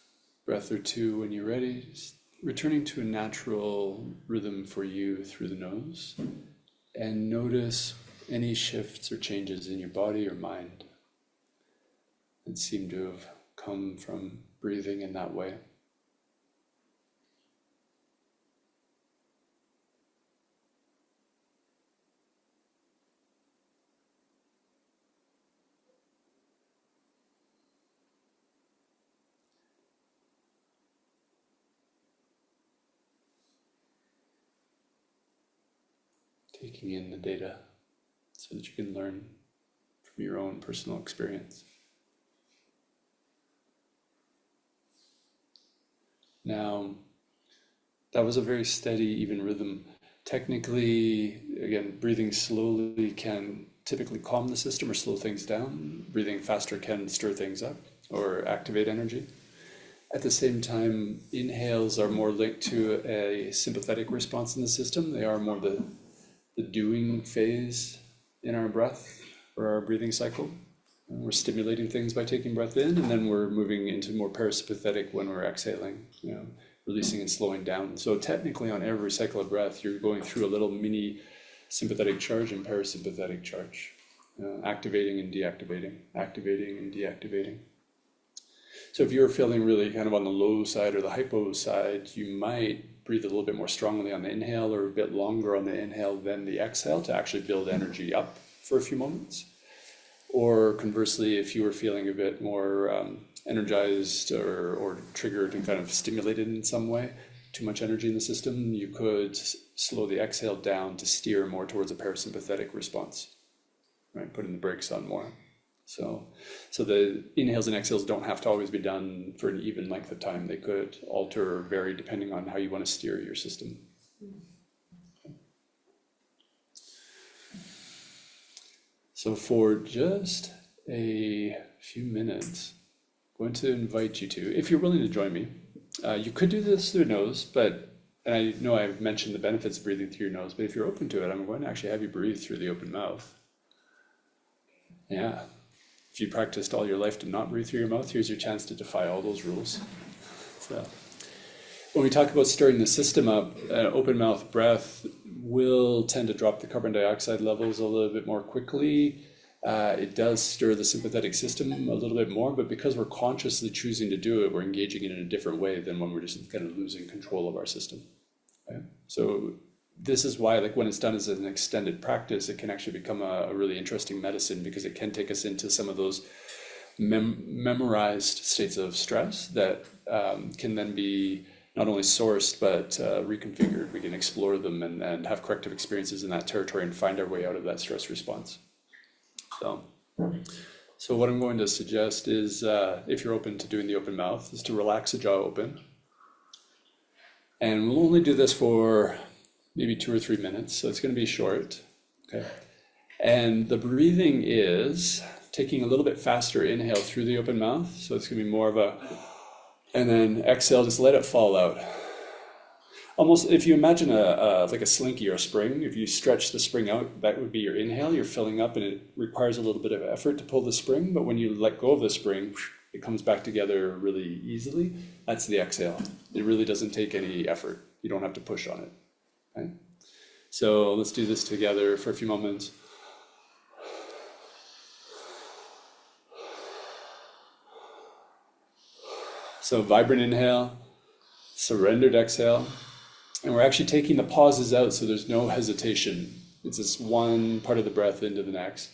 breath or two, when you're ready, just returning to a natural rhythm for you through the nose, and notice any shifts or changes in your body or mind that seem to have come from breathing in that way. Taking in the data so that you can learn from your own personal experience. Now, that was a very steady, even rhythm. Technically, again, breathing slowly can typically calm the system or slow things down. Breathing faster can stir things up or activate energy. At the same time, inhales are more linked to a sympathetic response in the system. They are more the doing phase in our breath or our breathing cycle. And we're stimulating things by taking breath in, and then we're moving into more parasympathetic when we're exhaling, releasing and slowing down. So technically on every cycle of breath, you're going through a little mini sympathetic charge and parasympathetic charge, activating and deactivating, activating and deactivating. So if you're feeling really kind of on the low side or the hypo side, you might breathe a little bit more strongly on the inhale or a bit longer on the inhale than the exhale to actually build energy up for a few moments. Or conversely, if you were feeling a bit more energized or triggered and kind of stimulated in some way, too much energy in the system, you could slow the exhale down to steer more towards a parasympathetic response, right? Putting the brakes on more. So the inhales and exhales don't have to always be done for an even length of time. They could alter or vary depending on how you want to steer your system. So for just a few minutes, I'm going to invite you to, if you're willing to join me, you could do this through the nose, but, and I know I've mentioned the benefits of breathing through your nose, but if you're open to it, I'm going to actually have you breathe through the open mouth. Yeah. If you practiced all your life to not breathe through your mouth, here's your chance to defy all those rules. So, when we talk about stirring the system up, open mouth breath will tend to drop the carbon dioxide levels a little bit more quickly. It does stir the sympathetic system a little bit more, but because we're consciously choosing to do it, we're engaging in a different way than when we're just kind of losing control of our system. Okay? So this is why, like when it's done as an extended practice, it can actually become a really interesting medicine, because it can take us into some of those memorized states of stress that can then be not only sourced, but reconfigured. We can explore them and have corrective experiences in that territory and find our way out of that stress response. So what I'm going to suggest is, if you're open to doing the open mouth, is to relax the jaw open. And we'll only do this for maybe 2 or 3 minutes, so it's going to be short. Okay. And the breathing is taking a little bit faster inhale through the open mouth, so it's going to be more of a, and then exhale, just let it fall out. Almost, if you imagine like a slinky or a spring, if you stretch the spring out, that would be your inhale. You're filling up, and it requires a little bit of effort to pull the spring, but when you let go of the spring, it comes back together really easily. That's the exhale. It really doesn't take any effort. You don't have to push on it. Okay? So let's do this together for a few moments. So vibrant inhale, surrendered exhale, and we're actually taking the pauses out so there's no hesitation. It's just one part of the breath into the next.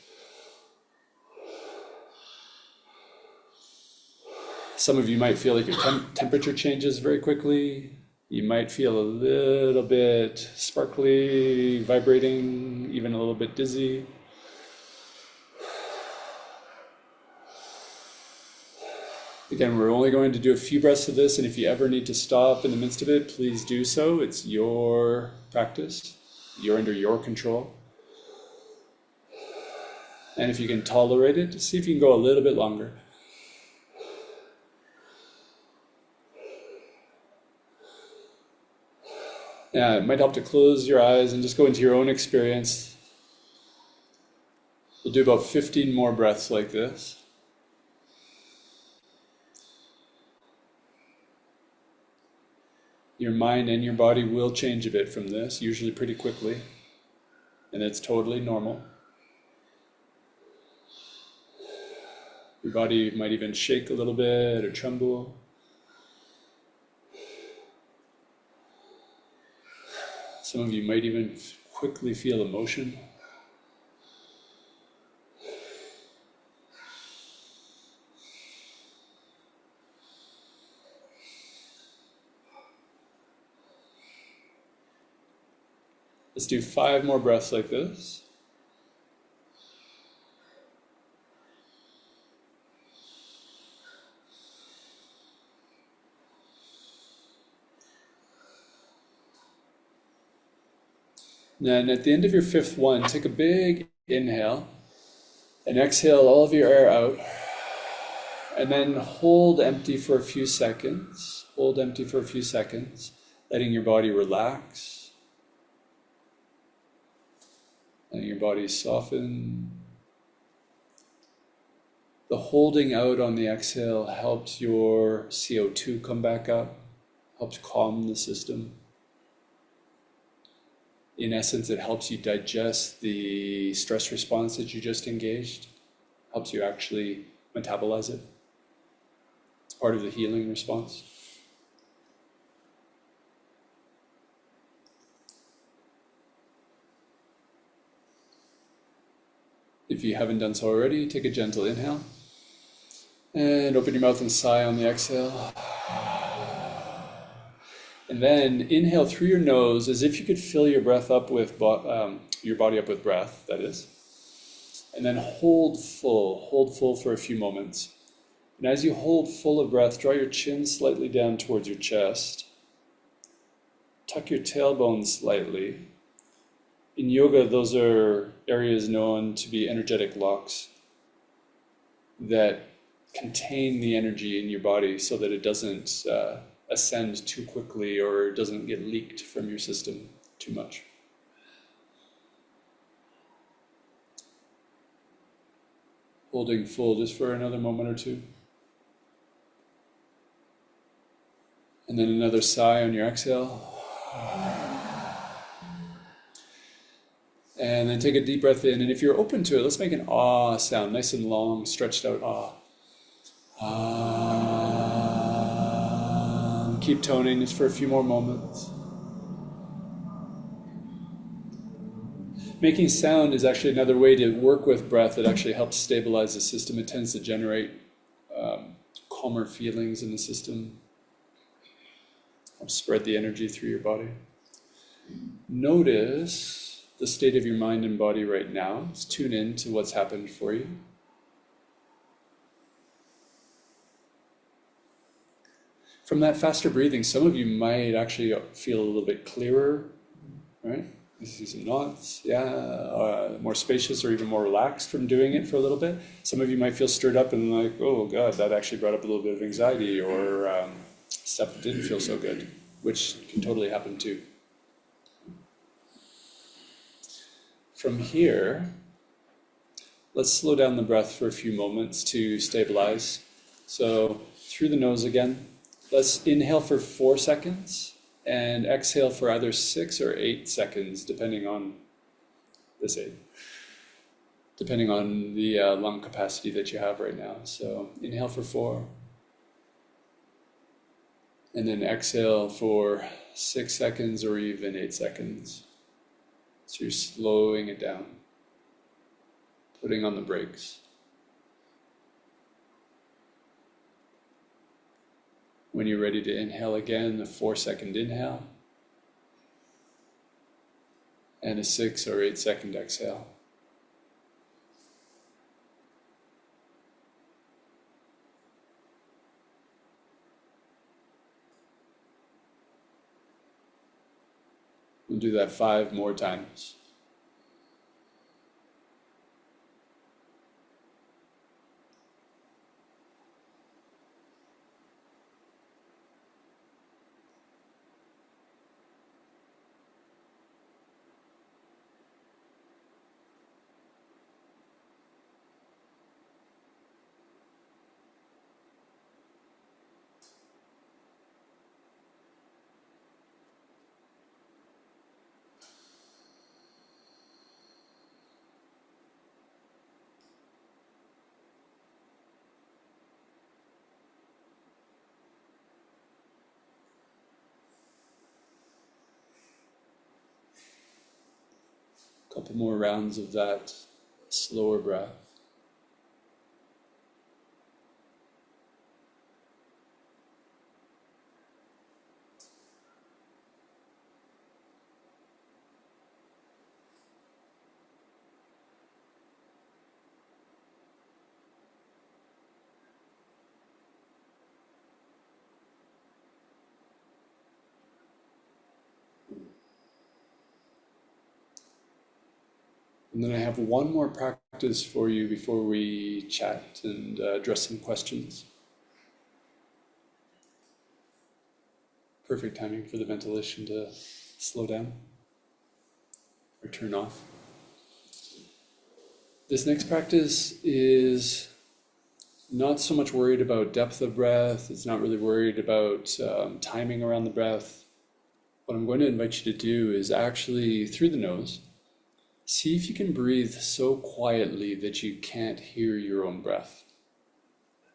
Some of you might feel like your temperature changes very quickly. You might feel a little bit sparkly, vibrating, even a little bit dizzy. Again, we're only going to do a few breaths of this, and if you ever need to stop in the midst of it, please do so. It's your practice. You're under your control. And if you can tolerate it, see if you can go a little bit longer. Yeah, it might help to close your eyes and just go into your own experience. We'll do about 15 more breaths like this. Your mind and your body will change a bit from this, usually pretty quickly, and it's totally normal. Your body might even shake a little bit or tremble. Some of you might even quickly feel emotion. Let's do 5 more breaths like this. Then at the end of your 5th one, take a big inhale and exhale all of your air out. And then hold empty for a few seconds. Hold empty for a few seconds, letting your body relax. Letting your body soften. The holding out on the exhale helps your CO2 come back up, helps calm the system. In essence, it helps you digest the stress response that you just engaged, helps you actually metabolize it. It's part of the healing response. If you haven't done so already, take a gentle inhale and open your mouth and sigh on the exhale. And then inhale through your nose as if you could fill your breath up with your body up with breath, that is. And then hold full for a few moments. And as you hold full of breath, draw your chin slightly down towards your chest. Tuck your tailbone slightly. In yoga, those are areas known to be energetic locks that contain the energy in your body so that it doesn't ascend too quickly or doesn't get leaked from your system too much. Holding full just for another moment or two. And then another sigh on your exhale. And then take a deep breath in, and if you're open to it, let's make an ah sound, nice and long, stretched out ah. Ah. Keep toning just for a few more moments. Making sound is actually another way to work with breath that actually helps stabilize the system. It tends to generate calmer feelings in the system. Help spread the energy through your body. Notice the state of your mind and body right now. Just tune in to what's happened for you. From that faster breathing, some of you might actually feel a little bit clearer, right? You see some knots, more spacious or even more relaxed from doing it for a little bit. Some of you might feel stirred up and like, oh God, that actually brought up a little bit of anxiety or stuff that didn't feel so good, which can totally happen too. From here, let's slow down the breath for a few moments to stabilize. So through the nose again. Let's inhale for 4 seconds and exhale for either 6 or 8 seconds, depending on this aid, depending on the lung capacity that you have right now. So inhale for 4, and then exhale for 6 seconds or even 8 seconds. So you're slowing it down, putting on the brakes. When you're ready to inhale again, a 4-second inhale and a 6 or 8-second exhale. We'll do that 5 more times. Couple more rounds of that slower breath. And then I have one more practice for you before we chat and address some questions. Perfect timing for the ventilation to slow down or turn off. This next practice is not so much worried about depth of breath. It's not really worried about timing around the breath. What I'm going to invite you to do is actually, through the nose, see if you can breathe so quietly that you can't hear your own breath.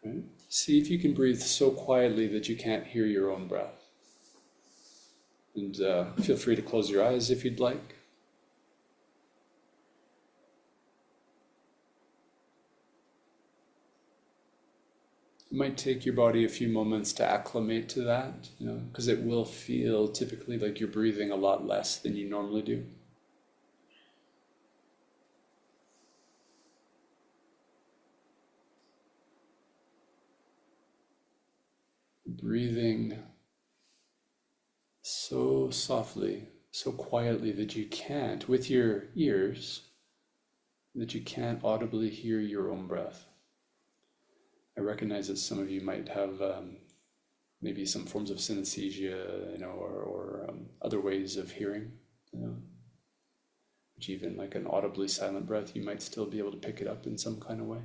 Right? See if you can breathe so quietly that you can't hear your own breath. And feel free to close your eyes if you'd like. It might take your body a few moments to acclimate to that, because it will feel typically like you're breathing a lot less than you normally do. Breathing so softly, so quietly that you can't, with your ears, that you can't audibly hear your own breath. I recognize that some of you might have maybe some forms of synesthesia, or other ways of hearing, which even like an audibly silent breath, you might still be able to pick it up in some kind of way.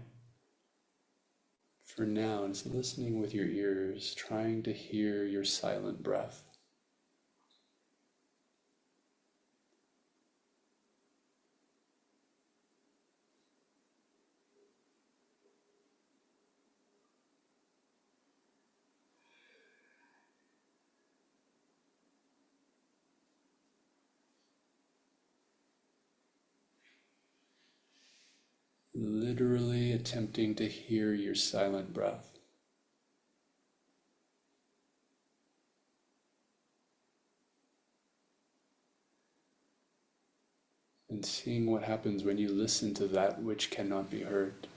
For now, it's listening with your ears, trying to hear your silent breath. Literally attempting to hear your silent breath. and seeing what happens when you listen to that which cannot be heard.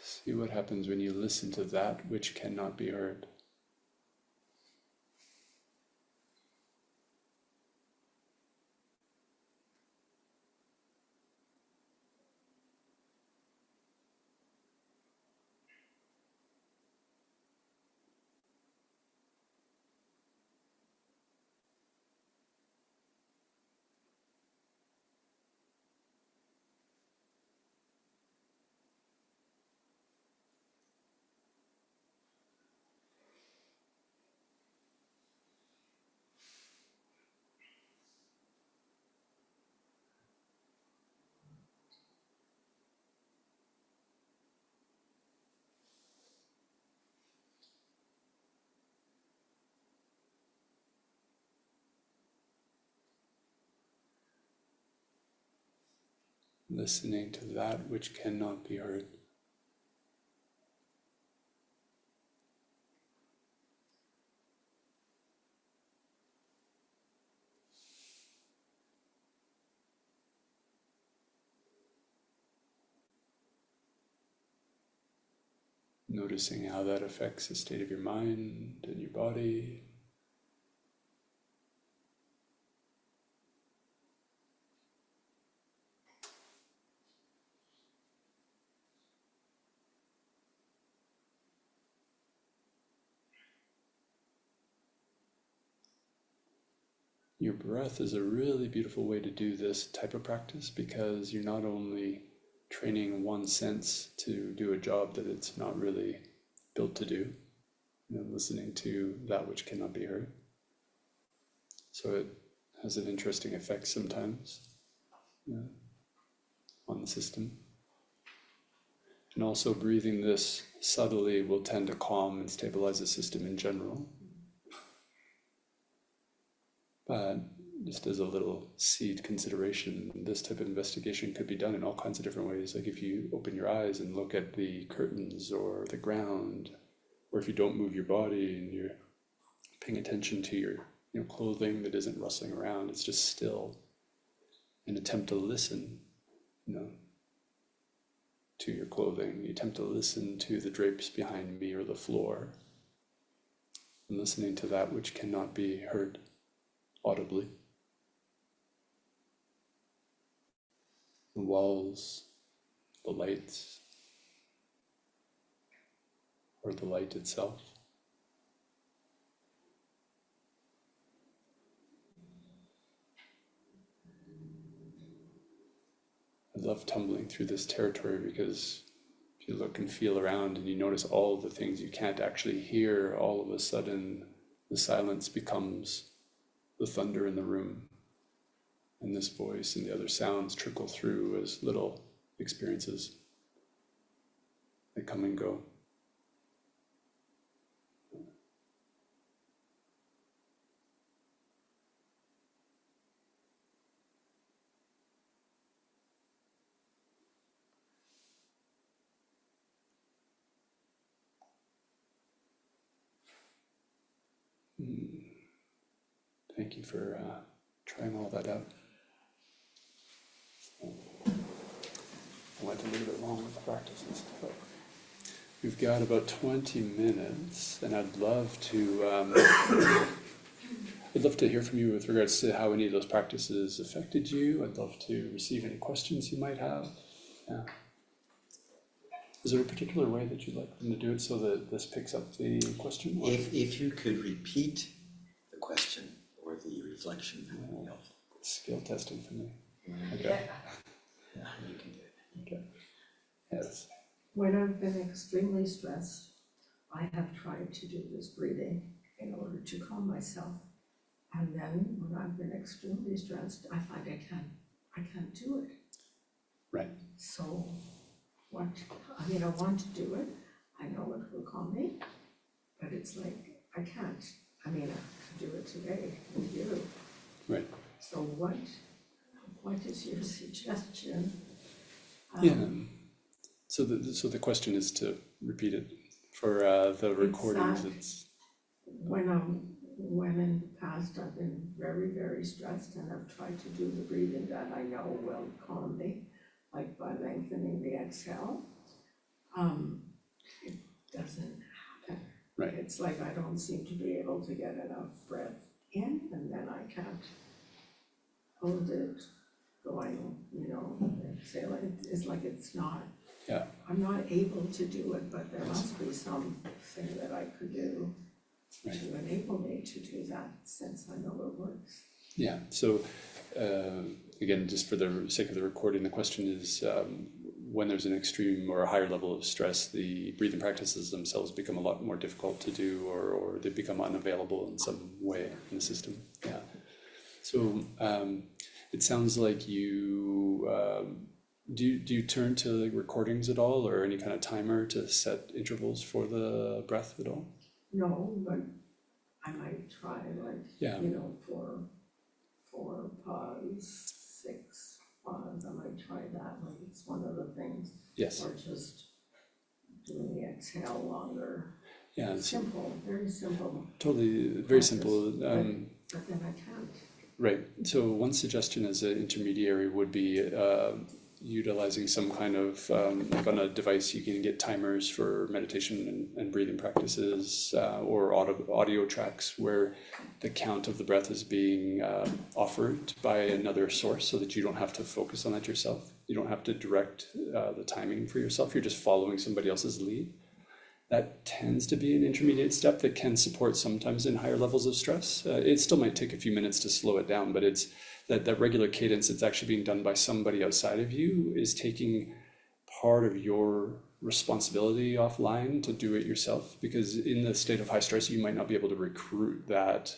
See what happens when you listen to that which cannot be heard. Listening to that which cannot be heard. Noticing how that affects the state of your mind and your body. Your breath is a really beautiful way to do this type of practice, because you're not only training one sense to do a job that it's not really built to do, listening to that which cannot be heard. So it has an interesting effect sometimes on the system. And also breathing this subtly will tend to calm and stabilize the system in general. But just as a little seed consideration, this type of investigation could be done in all kinds of different ways. Like if you open your eyes and look at the curtains or the ground, or if you don't move your body and you're paying attention to your clothing that isn't rustling around, it's just still, an attempt to listen, to your clothing. You attempt to listen to the drapes behind me or the floor, and listening to that which cannot be heard audibly. The walls, the lights, or the light itself. I love tumbling through this territory because if you look and feel around and you notice all the things you can't actually hear, all of a sudden the silence becomes the thunder in the room, and this voice and the other sounds trickle through as little experiences. They come and go. Thank you for trying all that out. I went a little bit long with the practices, but we've got about 20 minutes, and I'd love to hear from you with regards to how any of those practices affected you. I'd love to receive any questions you might have. Yeah. Is there a particular way that you'd like them to do it so that this picks up the question? If you could repeat the question or the reflection, that would be helpful. Skill testing for me. Okay. Yeah, you can do it. Okay. Yes. When I've been extremely stressed, I have tried to do this breathing in order to calm myself. And then when I've been extremely stressed, I find I can't do it. Right. So I want to do it. I know it will calm me, but it's like, I can't. I can do it today with you. Right. So what is your suggestion? So the question is to repeat it for the recordings. It's when when in the past I've been very, very stressed and I've tried to do the breathing that I know will calm me, like by lengthening the exhale, it doesn't happen. Right. It's like I don't seem to be able to get enough breath in, and then I can't hold it going, exhaling. It's like it's not, Yeah. I'm not able to do it, but there must be something that I could do Right. to enable me to do that, since I know it works. Yeah. So again, just for the sake of the recording, the question is when there's an extreme or a higher level of stress, the breathing practices themselves become a lot more difficult to do, or they become unavailable in some way in the system. Yeah. So it sounds like you do you turn to like recordings at all, or any kind of timer to set intervals for the breath at all? No, but I might try, like, Yeah. 4 pause, 6 pause, I might try that, like it's one of the things. Yes. Or just doing the exhale longer. Yeah. Simple, very simple, Totally, very simple. but then I can't. Right. So one suggestion as an intermediary would be utilizing some kind of, like on a device, you can get timers for meditation and breathing practices, or audio tracks where the count of the breath is being offered by another source, so that you don't have to focus on that yourself. You don't have to direct the timing for yourself. You're just following somebody else's lead. That tends to be an intermediate step that can support sometimes in higher levels of stress. It still might take a few minutes to slow it down, but it's that regular cadence that's actually being done by somebody outside of you is taking part of your responsibility offline to do it yourself. Because in the state of high stress, you might not be able to recruit that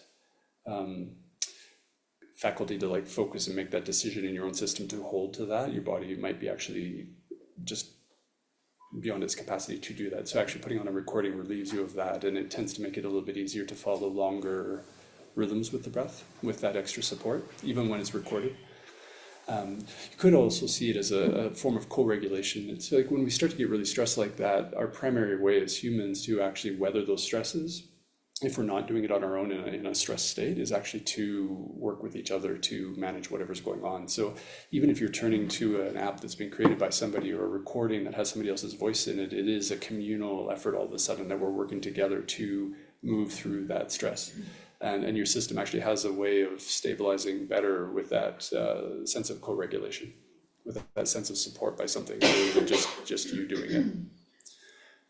faculty to like focus and make that decision in your own system to hold to that. Your body might be actually just beyond its capacity to do that. So actually putting on a recording relieves you of that, and it tends to make it a little bit easier to follow longer rhythms with the breath with that extra support, even when it's recorded. You could also see it as a form of co-regulation. It's like when we start to get really stressed like that, our primary way as humans to actually weather those stresses, if we're not doing it on our own in a stress state, is actually to work with each other to manage whatever's going on. So even if you're turning to an app that's been created by somebody, or a recording that has somebody else's voice in it, it is a communal effort all of a sudden that we're working together to move through that stress. And your system actually has a way of stabilizing better with that sense of co-regulation, with that sense of support by something other than just you doing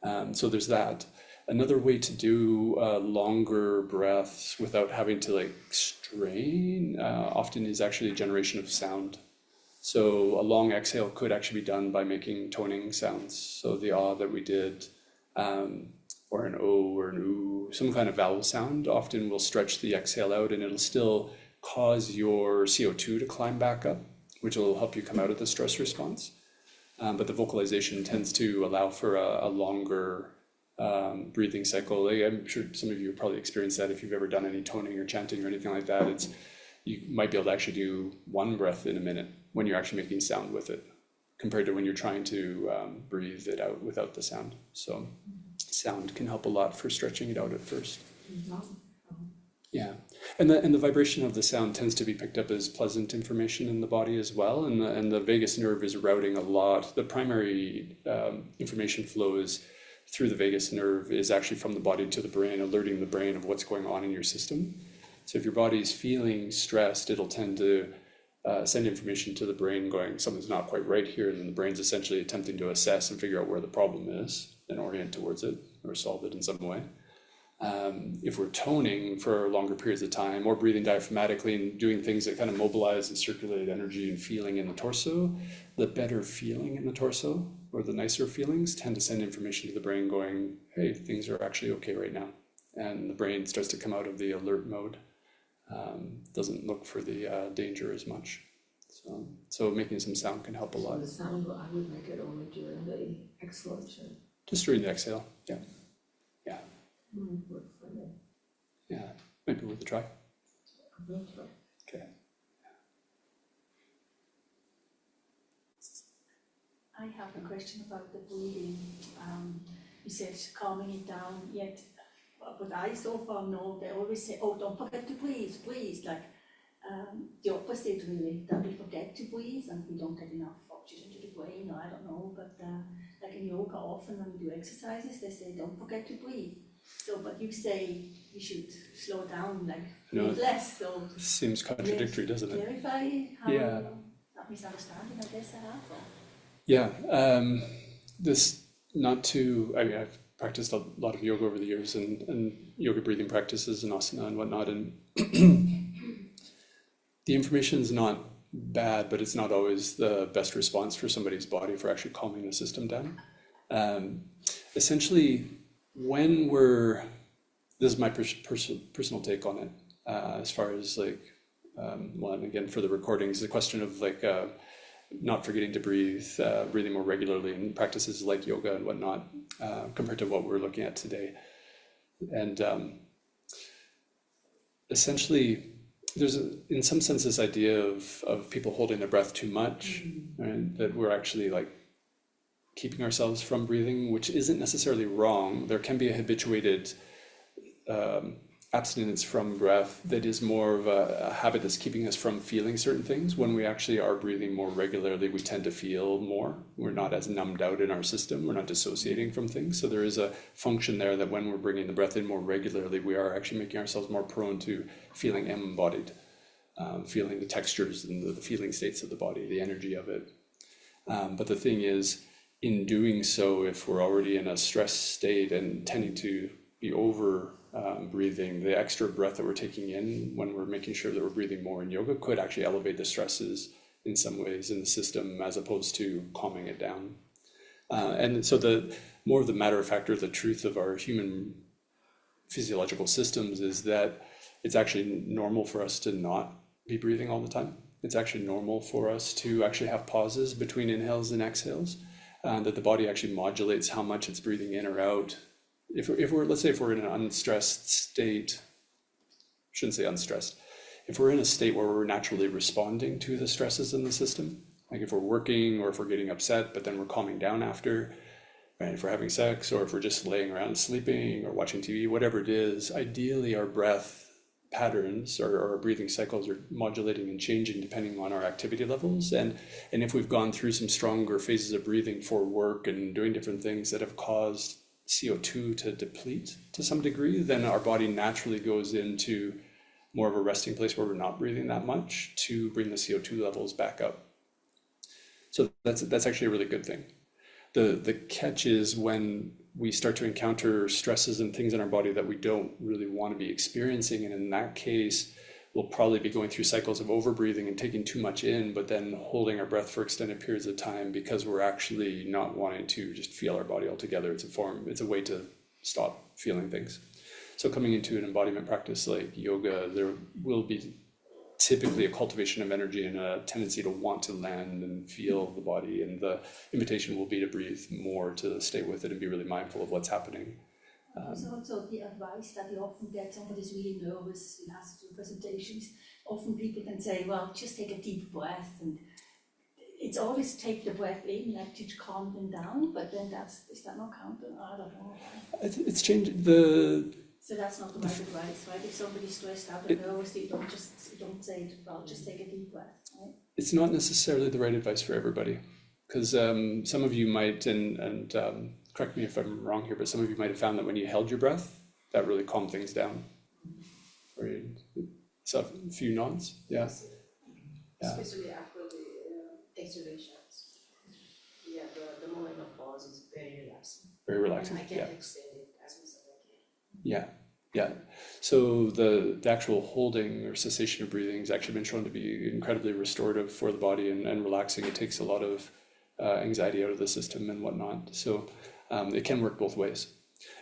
it. So there's that. Another way to do longer breaths without having to like strain often is actually a generation of sound. So a long exhale could actually be done by making toning sounds. So the ah that we did, or an o or an oo, some kind of vowel sound often will stretch the exhale out, and it'll still cause your CO2 to climb back up, which will help you come out of the stress response. But the vocalization tends to allow for a longer breathing cycle. I'm sure some of you have probably experienced that if you've ever done any toning or chanting or anything like that. You might be able to actually do one breath in a minute when you're actually making sound with it, compared to when you're trying to breathe it out without the sound. So sound can help a lot for stretching it out at first. Yeah, and the vibration of the sound tends to be picked up as pleasant information in the body as well, and the vagus nerve is routing a lot. The primary information flow is through the vagus nerve is actually from the body to the brain, alerting the brain of what's going on in your system. So if your body is feeling stressed, it'll tend to send information to the brain going, something's not quite right here, and then the brain's essentially attempting to assess and figure out where the problem is and orient towards it or solve it in some way. If we're toning for longer periods of time, or breathing diaphragmatically and doing things that kind of mobilize and circulate energy and feeling in the torso, the better feeling in the torso, or the nicer feelings, tend to send information to the brain going, hey, things are actually okay right now. And the brain starts to come out of the alert mode, doesn't look for the danger as much. So making some sound can help a lot. So the sound, I would make it only during the exhalation. Just during the exhale, yeah. Yeah. Might work for me. Yeah, might be worth a try. I will try. Okay. I have a question about the breathing. You said calming it down, yet what I so far know, they always say, oh, don't forget to breathe, like the opposite really, that we forget to breathe and we don't get enough oxygen to the brain, or I don't know, but like in yoga often when we do exercises, they say don't forget to breathe. So, but you say you should slow down, like breathe less, so. Seems contradictory, doesn't it? Clarify how Yeah. that misunderstanding, I guess, I have. Yeah, this not to, I mean, I've practiced a lot of yoga over the years and yoga breathing practices and asana and whatnot, and the information is not bad, but it's not always the best response for somebody's body for actually calming the system down. Essentially, when this is my personal take on it, as far as like, well, and again, for the recordings, the question of like, not forgetting to breathe, breathing more regularly in practices like yoga and whatnot, compared to what we're looking at today. And essentially, there's in some sense this idea of people holding their breath too much, and that we're actually like keeping ourselves from breathing, which isn't necessarily wrong. There can be a habituated abstinence from breath that is more of a habit that's keeping us from feeling certain things. When we actually are breathing more regularly, we tend to feel more. We're not as numbed out in our system. We're not dissociating from things. So there is a function there that when we're bringing the breath in more regularly, we are actually making ourselves more prone to feeling embodied, feeling the textures and the feeling states of the body, the energy of it. But the thing is, in doing so, if we're already in a stress state and tending to be over breathing, the extra breath that we're taking in when we're making sure that we're breathing more in yoga could actually elevate the stresses in some ways in the system as opposed to calming it down. And so the more of the matter of fact or the truth of our human physiological systems is that it's actually normal for us to not be breathing all the time. It's actually normal for us to actually have pauses between inhales and exhales, that the body actually modulates how much it's breathing in or out. If we're, let's say if we're in an unstressed state, shouldn't say unstressed, if we're in a state where we're naturally responding to the stresses in the system, like if we're working or if we're getting upset, but then we're calming down after, right? If we're having sex or if we're just laying around sleeping or watching TV, whatever it is, ideally our breath patterns or our breathing cycles are modulating and changing depending on our activity levels. And if we've gone through some stronger phases of breathing for work and doing different things that have caused CO2 to deplete to some degree, then our body naturally goes into more of a resting place where we're not breathing that much to bring the CO2 levels back up. So that's actually a really good thing. The catch is when we start to encounter stresses and things in our body that we don't really want to be experiencing, and in that case, we'll probably be going through cycles of overbreathing and taking too much in, but then holding our breath for extended periods of time because we're actually not wanting to just feel our body altogether. It's a way to stop feeling things. So coming into an embodiment practice like yoga, there will be typically a cultivation of energy and a tendency to want to land and feel the body, and the invitation will be to breathe more, to stay with it and be really mindful of what's happening. So also the advice that you often get, somebody's really nervous and has to do presentations, often people can say, well, just take a deep breath, and it's always take the breath in, like to calm them down, but then is that not counter? I don't know. It's changed So that's not the right advice, right? If somebody's stressed out and nervous, you don't say, well, just take a deep breath, right? It's not necessarily the right advice for everybody, because some of you might, and correct me if I'm wrong here, but some of you might have found that when you held your breath, that really calmed things down. Right? So a few nods, yeah. Especially after the exhalations. Yeah, the moment of pause is very relaxing. Very relaxing, And I yeah. can extend it as much as I can. Yeah. So the actual holding or cessation of breathing has actually been shown to be incredibly restorative for the body and relaxing. It takes a lot of anxiety out of the system and whatnot. So it can work both ways.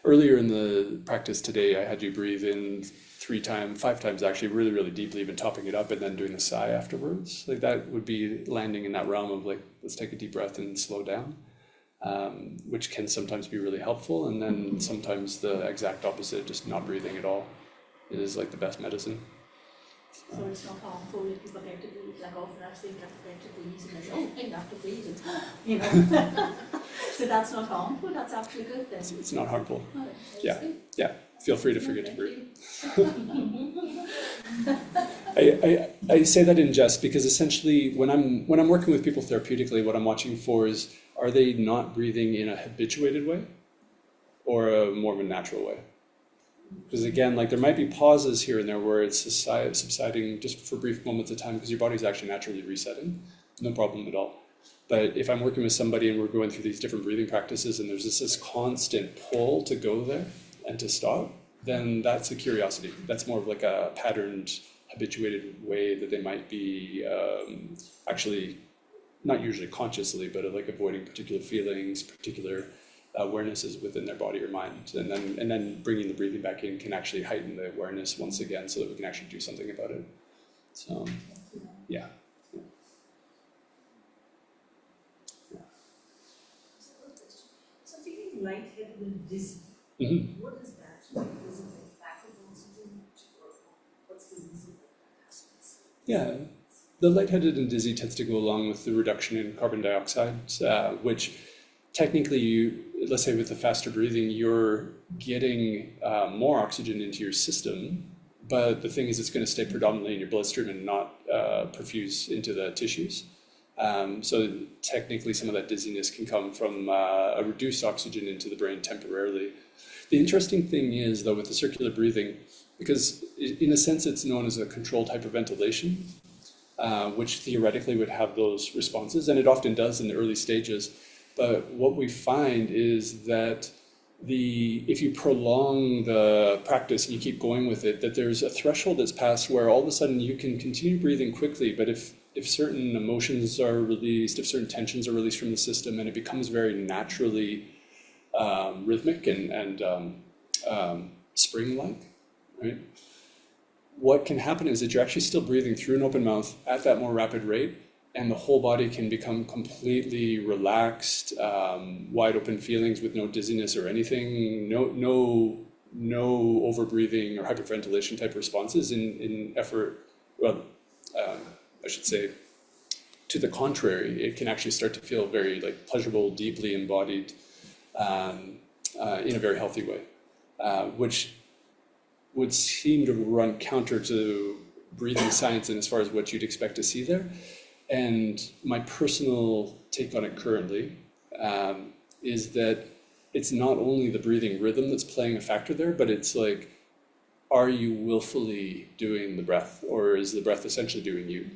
Earlier in the practice today, I had you breathe in 5 times actually, really, really deeply, even topping it up and then doing the sigh afterwards. Like that would be landing in that realm of like, let's take a deep breath and slow down. Which can sometimes be really helpful, and then sometimes the exact opposite, just not breathing at all, is like the best medicine. So it's not harmful if you forget to breathe. Like often I think I forget to breathe and I say, oh, I have to breathe, and, you know. So that's not harmful, that's actually good then. It's not harmful. Oh, that's Yeah. good. Yeah, feel free to forget to Thank breathe. you. I say that in jest because essentially when I'm working with people therapeutically, what I'm watching for is, are they not breathing in a habituated way or a more of a natural way? Because again, like there might be pauses here and there where it's subsiding just for brief moments of time because your body's actually naturally resetting, no problem at all. But if I'm working with somebody and we're going through these different breathing practices and there's this constant pull to go there and to stop, then that's a curiosity. That's more of like a patterned, habituated way that they might be actually, not usually consciously, but like avoiding particular feelings, particular awarenesses within their body or mind. And then bringing the breathing back in can actually heighten the awareness once again so that we can actually do something about it. So, yeah. So feeling lightheaded and dizzy, what is that? Is it like lack of oxygen, or what's the reason that happens? Yeah, the lightheaded and dizzy tends to go along with the reduction in carbon dioxide, which technically let's say with the faster breathing, you're getting more oxygen into your system, but the thing is it's going to stay predominantly in your bloodstream and not perfuse into the tissues. So technically some of that dizziness can come from a reduced oxygen into the brain temporarily. The interesting thing is though with the circular breathing, because in a sense it's known as a controlled hyperventilation, which theoretically would have those responses, and it often does in the early stages. But what we find is that if you prolong the practice and you keep going with it, that there's a threshold that's passed where all of a sudden you can continue breathing quickly, but if certain emotions are released, if certain tensions are released from the system, and it becomes very naturally rhythmic and spring-like, right? What can happen is that you're actually still breathing through an open mouth at that more rapid rate, and the whole body can become completely relaxed, wide open feelings with no dizziness or anything, no over-breathing or hyperventilation type responses in effort, well, I should say, to the contrary, it can actually start to feel very like pleasurable, deeply embodied in a very healthy way, which would seem to run counter to breathing science and as far as what you'd expect to see there. And my personal take on it currently is that it's not only the breathing rhythm that's playing a factor there, but it's like, are you willfully doing the breath, or is the breath essentially doing you?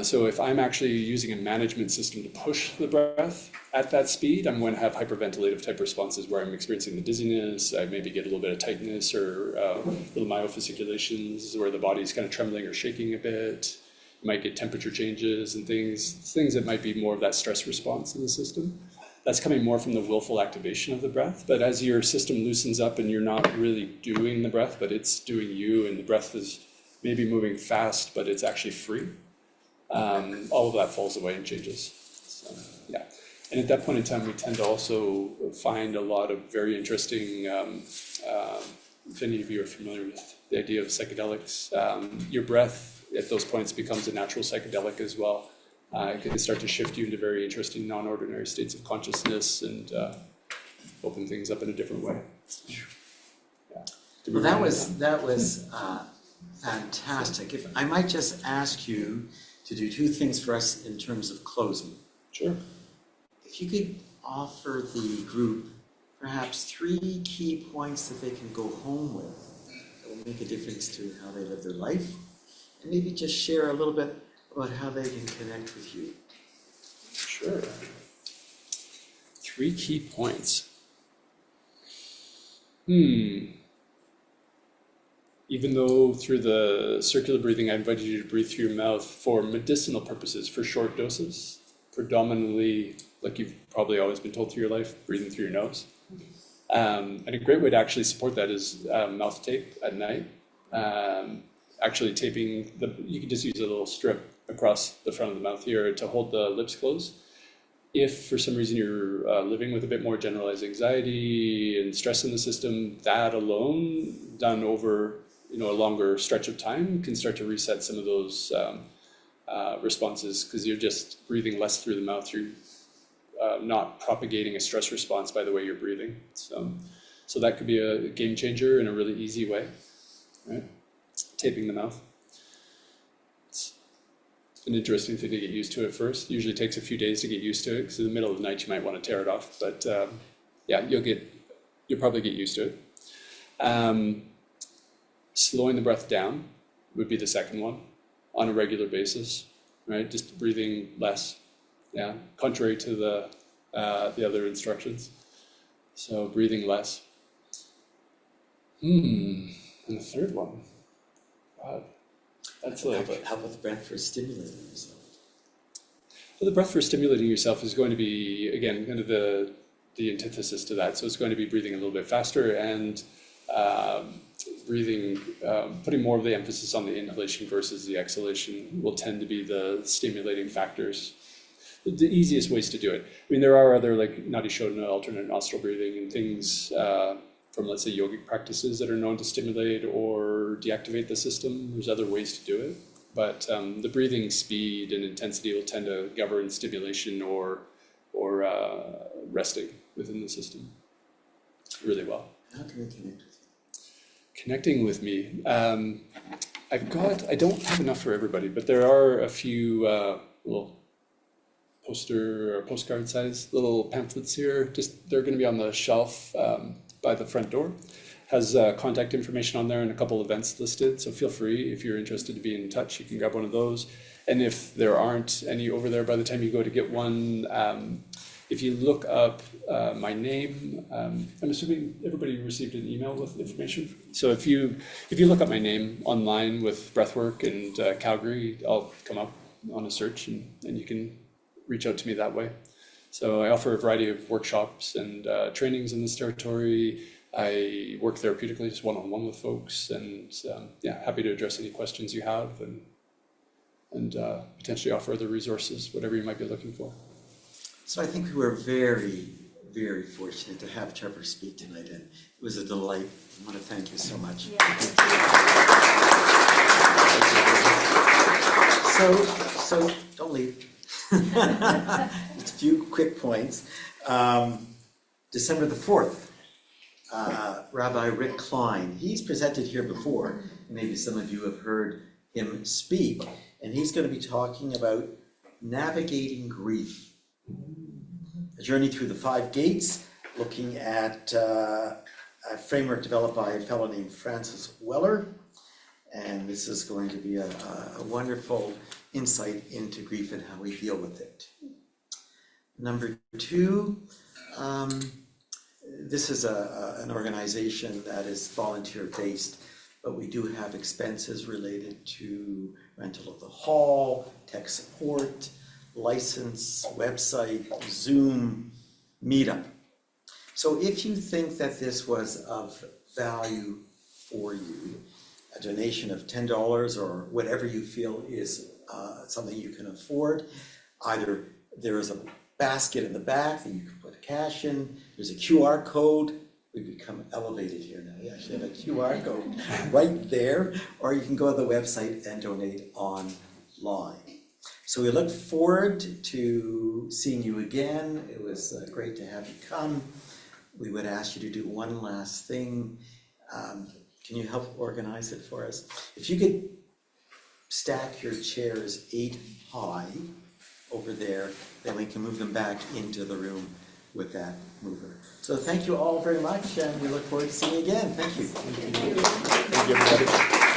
So if I'm actually using a management system to push the breath at that speed, I'm going to have hyperventilative type responses where I'm experiencing the dizziness. I maybe get a little bit of tightness or little myofasciculations where the body's kind of trembling or shaking a bit. You might get temperature changes and things that might be more of that stress response in the system. That's coming more from the willful activation of the breath. But as your system loosens up and you're not really doing the breath, but it's doing you, and the breath is maybe moving fast, but it's actually free, all of that falls away and changes. So, yeah. And at that point in time, we tend to also find a lot of very interesting, if any of you are familiar with the idea of psychedelics, your breath at those points becomes a natural psychedelic as well. It can start to shift you into very interesting, non-ordinary states of consciousness and open things up in a different way. So, yeah. Well, that was fantastic. If I might just ask you to do two things for us in terms of closing. Sure. If you could offer the group perhaps 3 key points that they can go home with that will make a difference to how they live their life, and maybe just share a little bit about how they can connect with you. Sure. 3 key points. Even though through the circular breathing, I invited you to breathe through your mouth for medicinal purposes, for short doses, predominantly, like you've probably always been told through your life, breathing through your nose. And a great way to actually support that is mouth tape at night. Actually taping, you can just use a little strip across the front of the mouth here to hold the lips closed. If for some reason you're living with a bit more generalized anxiety and stress in the system, that alone done over a longer stretch of time can start to reset some of those responses, because you're just breathing less through the mouth. You're not propagating a stress response by the way you're breathing. So that could be a game changer in a really easy way, right? Taping the mouth. It's an interesting thing to get used to at first. Usually takes a few days to get used to it, because in the middle of the night you might want to tear it off. But yeah, you'll probably get used to it. Slowing the breath down would be the second one, on a regular basis, right? Just breathing less, yeah, contrary to the other instructions. So breathing less. And the third one, God, that's like... How about the breath for stimulating yourself? Well, the breath for stimulating yourself is going to be, again, kind of the antithesis to that. So it's going to be breathing a little bit faster and breathing, putting more of the emphasis on the inhalation versus the exhalation will tend to be the stimulating factors. The easiest ways to do it. I mean, there are other like Nadi Shodhana, alternate nostril breathing, and things from, let's say, yogic practices that are known to stimulate or deactivate the system. There's other ways to do it, but the breathing speed and intensity will tend to govern stimulation or resting within the system really well. How can we connect with you? Connecting with me, I don't have enough for everybody, but there are a few little poster or postcard size little pamphlets here. Just they're going to be on the shelf by the front door. Has contact information on there and a couple events listed. So feel free, if you're interested to be in touch, you can grab one of those. And if there aren't any over there by the time you go to get one, if you look up my name, I'm assuming everybody received an email with information. So if you look up my name online with breathwork and Calgary, I'll come up on a search and you can reach out to me that way. So I offer a variety of workshops and trainings in this territory. I work therapeutically, just one-on-one with folks, and yeah, happy to address any questions you have and potentially offer other resources, whatever you might be looking for. So I think we were very, very fortunate to have Trevor speak tonight, and it was a delight. I want to thank you so much. So don't leave. Just a few quick points. December the 4th, Rabbi Rick Klein, he's presented here before. Maybe some of you have heard him speak, and he's going to be talking about navigating grief. A journey through the 5 gates, looking at a framework developed by a fellow named Francis Weller. And this is going to be a wonderful insight into grief and how we deal with it. Number 2, this is an organization that is volunteer-based, but we do have expenses related to rental of the hall, tech support, license, website, Zoom, meetup. So if you think that this was of value for you, a donation of $10 or whatever you feel is something you can afford, either there is a basket in the back that you can put cash in, there's a QR code. We've become elevated here now. We actually have a QR code right there, or you can go to the website and donate online. So we look forward to seeing you again. It was great to have you come. We would ask you to do one last thing. Can you help organize it for us? If you could stack your chairs 8 high over there, then we can move them back into the room with that mover. So thank you all very much, and we look forward to seeing you again. Thank you. Thank you, everybody.